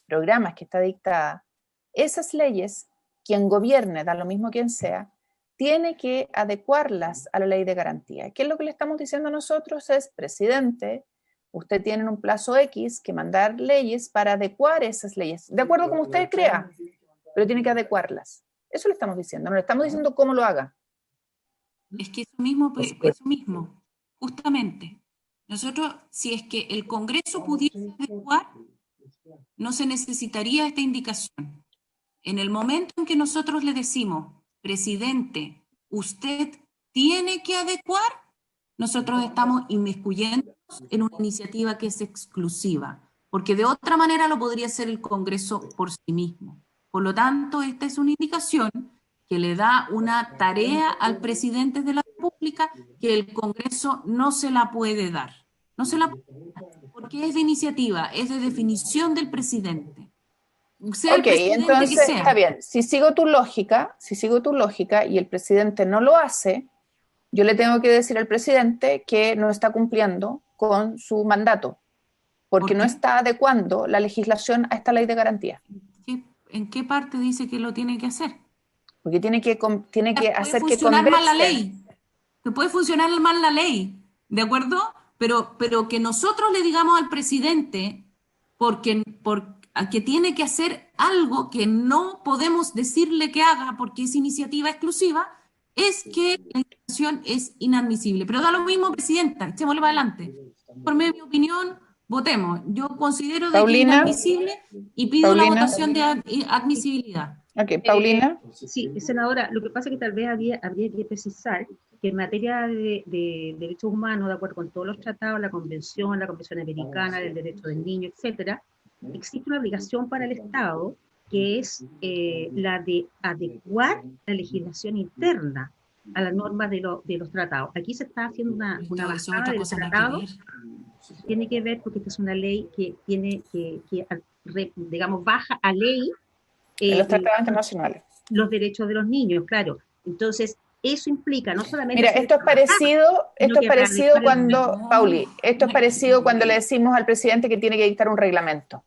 programas que está dictada, esas leyes, quien gobierne, da lo mismo quien sea, tiene que adecuarlas a la ley de garantía. ¿Qué es lo que le estamos diciendo a nosotros? Es, presidente, usted tiene un plazo X que mandar leyes para adecuar esas leyes, de acuerdo como usted crea, pero tiene que adecuarlas. Eso le estamos diciendo, no le estamos diciendo cómo lo haga.
Es que eso mismo, justamente. Nosotros, si es que el Congreso pudiese adecuar, no se necesitaría esta indicación. En el momento en que nosotros le decimos, presidente, usted tiene que adecuar, nosotros estamos inmiscuyéndonos en una iniciativa que es exclusiva, porque de otra manera lo podría hacer el Congreso por sí mismo. Por lo tanto, esta es una indicación que le da una tarea al presidente de la República que el Congreso no se la puede dar. No se la puede dar, porque es de iniciativa, es de definición del presidente.
Ok, entonces está bien. Si sigo tu lógica y el presidente no lo hace, yo le tengo que decir al presidente que no está cumpliendo con su mandato, porque no está adecuando la legislación a esta ley de garantía.
¿En qué parte dice que lo tiene que hacer?
Porque tiene que hacer que
funcionar mal la ley. Que puede funcionar mal la ley, ¿de acuerdo? Pero que nosotros le digamos al presidente porque tiene que hacer algo que no podemos decirle que haga porque es iniciativa exclusiva, es que la indicación es inadmisible. Pero da lo mismo, presidenta, echémosle para adelante. Por mi opinión, votemos. Yo considero de que es inadmisible y pido la votación de admisibilidad.
Ok, Paulina.
Sí, senadora, lo que pasa es que tal vez habría que precisar que en materia de derechos humanos, de acuerdo con todos los tratados, la Convención Americana del Derecho del Niño, etcétera, existe una obligación para el Estado que es la de adecuar la legislación interna a las normas de los tratados. Aquí se está haciendo una
Eso
bajada
otra
del
cosa nada que
tratado.
ver.
Tiene que ver porque esta es una ley que tiene digamos, baja a ley
en los tratados internacionales
los derechos de los niños, claro. Entonces, eso implica no solamente...
Mira, esto es parecido cuando, Pauli, esto es parecido cuando le decimos al presidente que tiene que dictar un reglamento.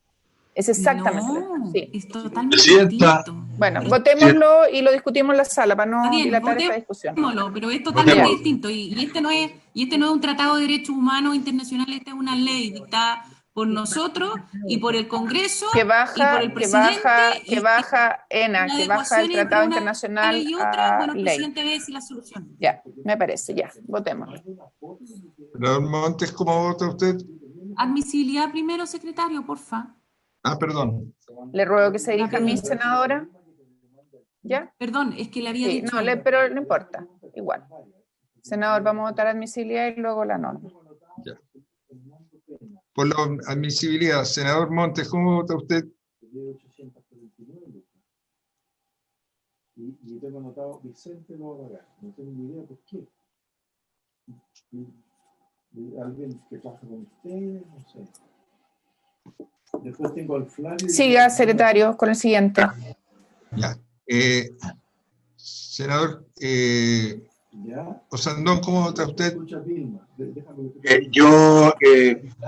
Es exactamente sí.
Es totalmente distinto.
Bueno, votémoslo y lo discutimos en la sala para no dilatar esta discusión.
Pero es totalmente distinto. Y este no es un tratado de derechos humanos internacional, esta es una ley dictada por nosotros y por el Congreso
que baja,
y por el presidente.
Que baja el tratado internacional
y otra, bueno, el
ley.
presidente ve si la solución.
Ya, me parece, ya, votemos.
Senador Montes, ¿cómo vota usted?
Admisibilidad primero, secretario, porfa.
Perdón.
Le ruego que se dirija a mí, senadora. ¿Ya?
Perdón, es que le había dicho.
Pero no importa, igual. Senador, vamos a votar admisibilidad y luego la norma.
Ya. Por la admisibilidad, senador Montes, ¿cómo vota usted?
Y tengo anotado Vicente lo va a pagar. No tengo ni idea por qué. Alguien que trabaja con ustedes, no sé. Después tengo al Flavio.
Siga, secretario, con el siguiente.
Ya. Senador Osandón, ¿cómo vota usted?
Yo,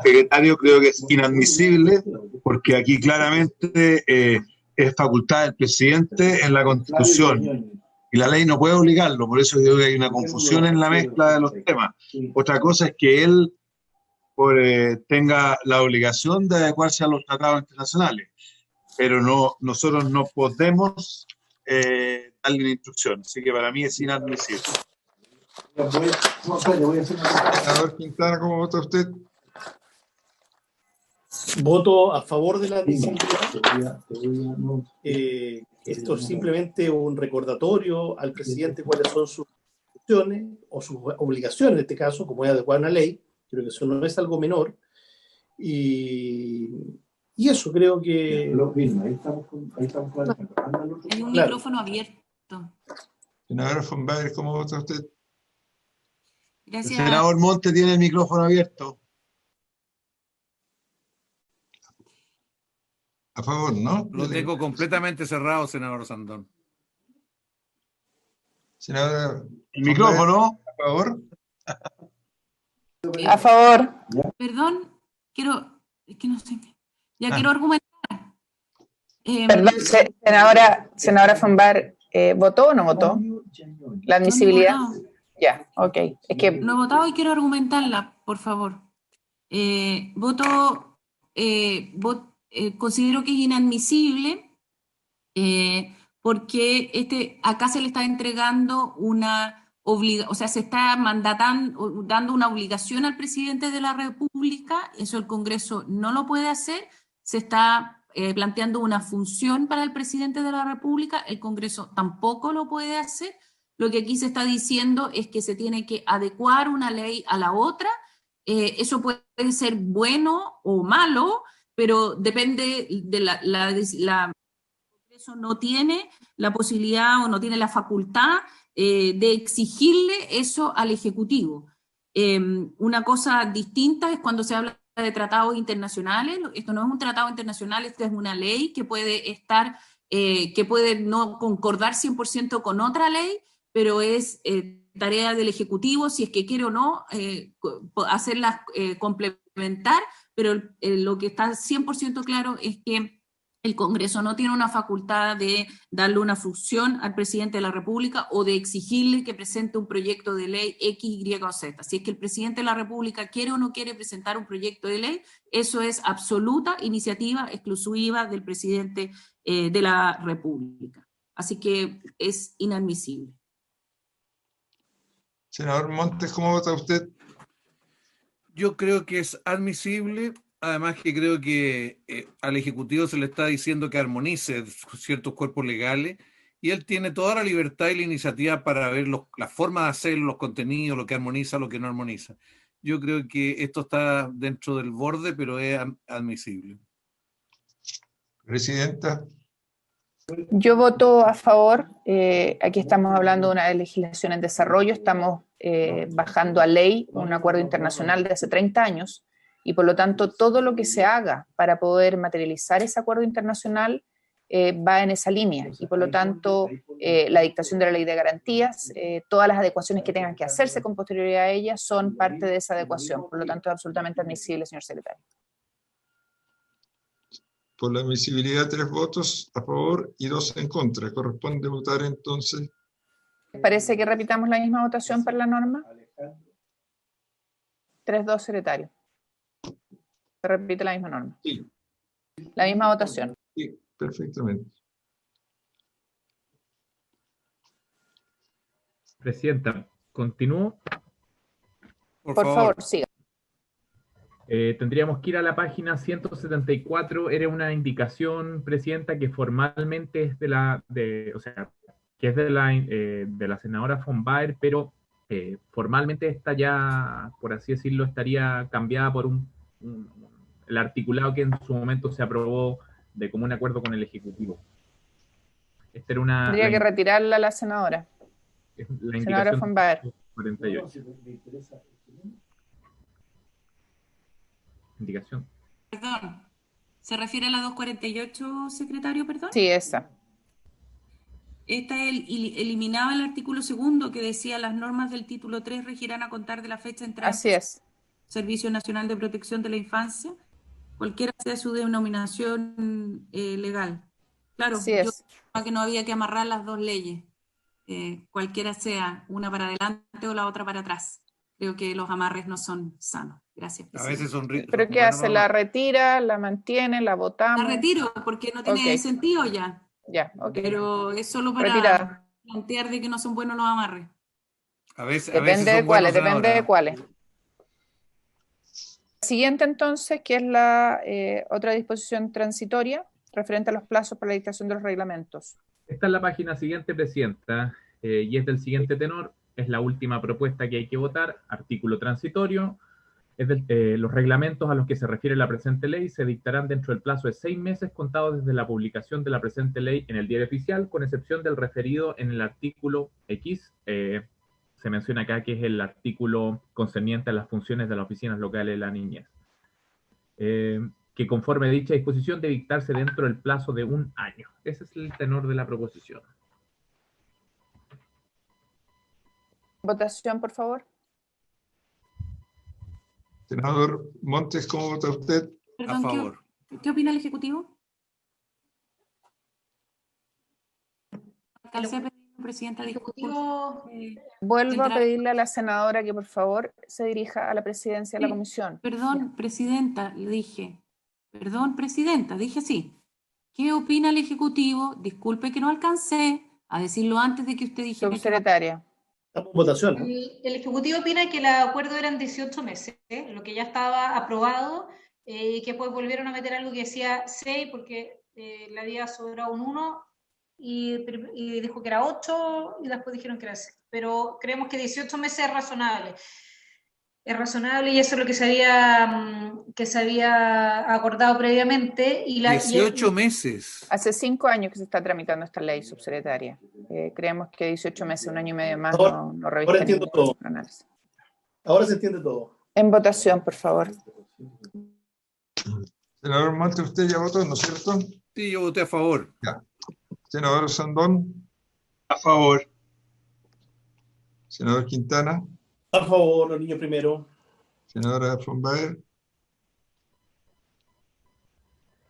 secretario, creo que es inadmisible porque aquí claramente es facultad del presidente en la Constitución y la ley no puede obligarlo, por eso digo que hay una confusión en la mezcla de los temas. Otra cosa es que él tenga la obligación de adecuarse a los tratados internacionales, pero nosotros no podemos darle una instrucción, así que para mí es inadmisible.
Senador Quintana, ¿cómo vota usted?
Voto a favor de la admisibilidad. Esto es simplemente un recordatorio al presidente cuáles son sus funciones o sus obligaciones en este caso, como es adecuar una ley. Creo que eso no es algo menor. Y eso creo que...
Ahí estamos con
Hay un micrófono abierto.
Senador von Baer, ¿cómo vota usted?
Gracias.
El senador Monte tiene el micrófono abierto.
A favor, ¿no?
Lo tengo completamente cerrado, senador Sandón.
Senador,
el micrófono.
A favor.
A favor.
Perdón, es que no sé. Quiero argumentar.
Perdón, senadora von Baer, ¿votó o no votó? La admisibilidad. Ya, ok. Es que...
No he votado y quiero argumentarla, por favor. Considero que es inadmisible porque acá se le está entregando se está dando una obligación al presidente de la República, eso el Congreso no lo puede hacer, se está planteando una función para el presidente de la República, el Congreso tampoco lo puede hacer. Lo que aquí se está diciendo es que se tiene que adecuar una ley a la otra. Eso puede ser bueno o malo, pero depende de el Congreso no tiene la posibilidad o no tiene la facultad de exigirle eso al Ejecutivo. Una cosa distinta es cuando se habla de tratados internacionales. Esto no es un tratado internacional, esto es una ley que puede que puede no concordar 100% con otra ley, pero es tarea del Ejecutivo, si es que quiere o no, hacerlas complementar, pero lo que está 100% claro es que el Congreso no tiene una facultad de darle una función al presidente de la República o de exigirle que presente un proyecto de ley X, Y o Z. Si es que el presidente de la República quiere o no quiere presentar un proyecto de ley, eso es absoluta iniciativa exclusiva del presidente de la República. Así que es inadmisible.
Senador Montes, ¿cómo vota usted?
Yo creo que es admisible, además que creo que al Ejecutivo se le está diciendo que armonice ciertos cuerpos legales y él tiene toda la libertad y la iniciativa para ver la forma de hacerlo, los contenidos, lo que armoniza, lo que no armoniza. Yo creo que esto está dentro del borde, pero es admisible.
Presidenta.
Yo voto a favor. Aquí estamos hablando de una legislación en desarrollo, estamos bajando a ley un acuerdo internacional de hace 30 años y por lo tanto todo lo que se haga para poder materializar ese acuerdo internacional va en esa línea y por lo tanto la dictación de la ley de garantías, todas las adecuaciones que tengan que hacerse con posterioridad a ella son parte de esa adecuación, por lo tanto es absolutamente admisible, señor secretario.
Por la admisibilidad, 3 votos a favor y 2 en contra. Corresponde votar entonces.
¿Parece que repitamos la misma votación para la norma? 3-2, secretario. Se repite la misma norma.
Sí.
La misma votación.
Sí, perfectamente.
Presidenta, ¿continúo?
Por favor, siga.
Tendríamos que ir a la página 174. Era una indicación, Presidenta, que formalmente es que es de la senadora von Baer, pero formalmente esta ya, por así decirlo, estaría cambiada por el articulado que en su momento se aprobó de común acuerdo con el Ejecutivo. Esta era
Tendría que retirarla la senadora.
La
senadora von Baer.
48. Indicación.
Perdón, ¿se refiere a la 248, secretario, perdón?
Sí, esa.
Esta eliminaba el artículo 2 que decía las normas del título 3 regirán a contar de la fecha de entrada.
Así es.
Servicio Nacional de Protección de la Infancia, cualquiera sea su denominación legal. Claro,
Así es.
yo pensaba que no había que amarrar las dos leyes, cualquiera sea, una para adelante o la otra para atrás. Creo que los amarres no son sanos. Gracias,
presidente. A veces son ricos.
¿Pero qué hace? ¿La retira, la mantiene, la votamos?
La retiro porque no tiene sentido ya.
Ya, ok.
Pero es solo para plantear de que no son buenos los amarres.
Depende de cuáles, depende de cuáles. Siguiente entonces, que es la otra disposición transitoria referente a los plazos para la dictación de los reglamentos.
Esta es la página siguiente, Presidenta, y es del siguiente tenor. Es la última propuesta que hay que votar, artículo transitorio. Los reglamentos a los que se refiere la presente ley se dictarán dentro del plazo de 6 meses contados desde la publicación de la presente ley en el diario oficial, con excepción del referido en el artículo X. Se menciona acá que es el artículo concerniente a las funciones de las oficinas locales de la niñez. Que conforme a dicha disposición debe dictarse dentro del plazo de 1 año. Ese es el tenor de la proposición.
Votación, por favor.
Senador Montes, ¿cómo vota usted?
Perdón,
a favor.
¿Qué opina el Ejecutivo? Presidenta,
Vuelvo a pedirle a la senadora que por favor se dirija a la presidencia de la comisión.
Perdón, Presidenta, le dije. Perdón, Presidenta, dije así. ¿Qué opina el Ejecutivo? Disculpe que no alcancé a decirlo antes de que usted dijera.
Subsecretaria.
Votación.
El Ejecutivo opina que el acuerdo eran 18 meses, lo que ya estaba aprobado, y que pues volvieron a meter algo que decía 6 porque le había sobrado un 1 y dijo que era 8 y después dijeron que era 6. Pero creemos que 18 meses es razonable. Es razonable y eso es lo que se había acordado previamente.
18 meses.
Hace 5 años que se está tramitando esta ley, subsecretaria. Creemos que 18 meses, 1 año y medio más, no reviste.
Ahora entiendo todo.
Análisis.
Ahora se entiende todo.
En votación, por favor.
Senador Montes, usted ya votó, ¿no es cierto?
Sí, yo voté a favor.
Ya. Senador Sandón.
A favor.
Senador Quintana.
A favor, los niños primero.
Senadora von Baer.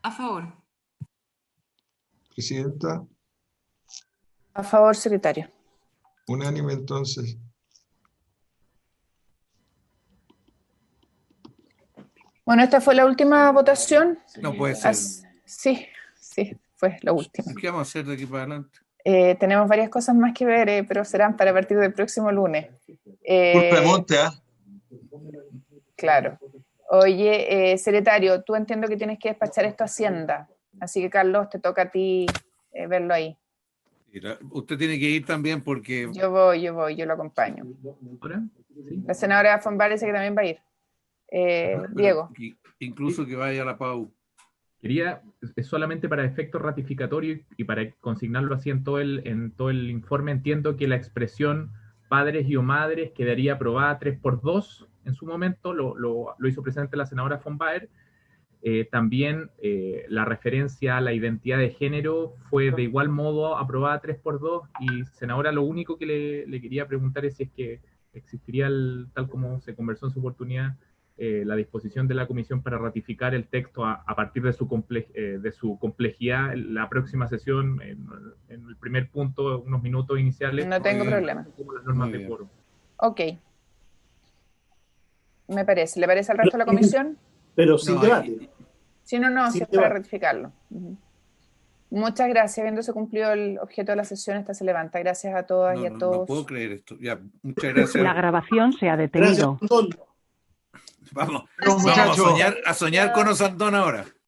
A favor.
Presidenta.
A favor, secretario.
Unánime entonces.
Bueno, esta fue la última votación.
No puede ser.
Sí, fue la última.
¿Qué vamos a hacer de aquí para adelante?
Tenemos varias cosas más que ver, pero serán para partir del próximo lunes.
Premonte, ¿ah?
Claro. Oye, secretario, tú entiendo que tienes que despachar esto a Hacienda, así que Carlos, te toca a ti verlo ahí.
Usted tiene que ir también porque...
Yo voy, yo lo acompaño. La senadora von Baer dice que también va a ir. Diego.
Incluso que vaya a la PAU.
Es solamente para efectos ratificatorios y para consignarlo así en todo el informe. Entiendo que la expresión padres y o madres quedaría aprobada 3x2 en su momento, lo hizo presente la senadora von Baer. También la referencia a la identidad de género fue de igual modo aprobada 3x2. Y senadora, lo único que le quería preguntar es si es que existiría, tal como se conversó en su oportunidad, la disposición de la comisión para ratificar el texto a partir de su complejidad en la próxima sesión, en el primer punto, unos minutos iniciales.
No tengo problema.
Las normas de quórum.
Ok. Me parece. ¿Le parece al resto de la comisión?
Pero sin debate.
Sí, no, sí es para ratificarlo. Muchas gracias. Habiéndose cumplido el objeto de la sesión, esta se levanta. Gracias a todas y a todos.
No puedo creer esto. Ya, muchas gracias.
La grabación se ha detenido.
Vamos a soñar con Osandón ahora.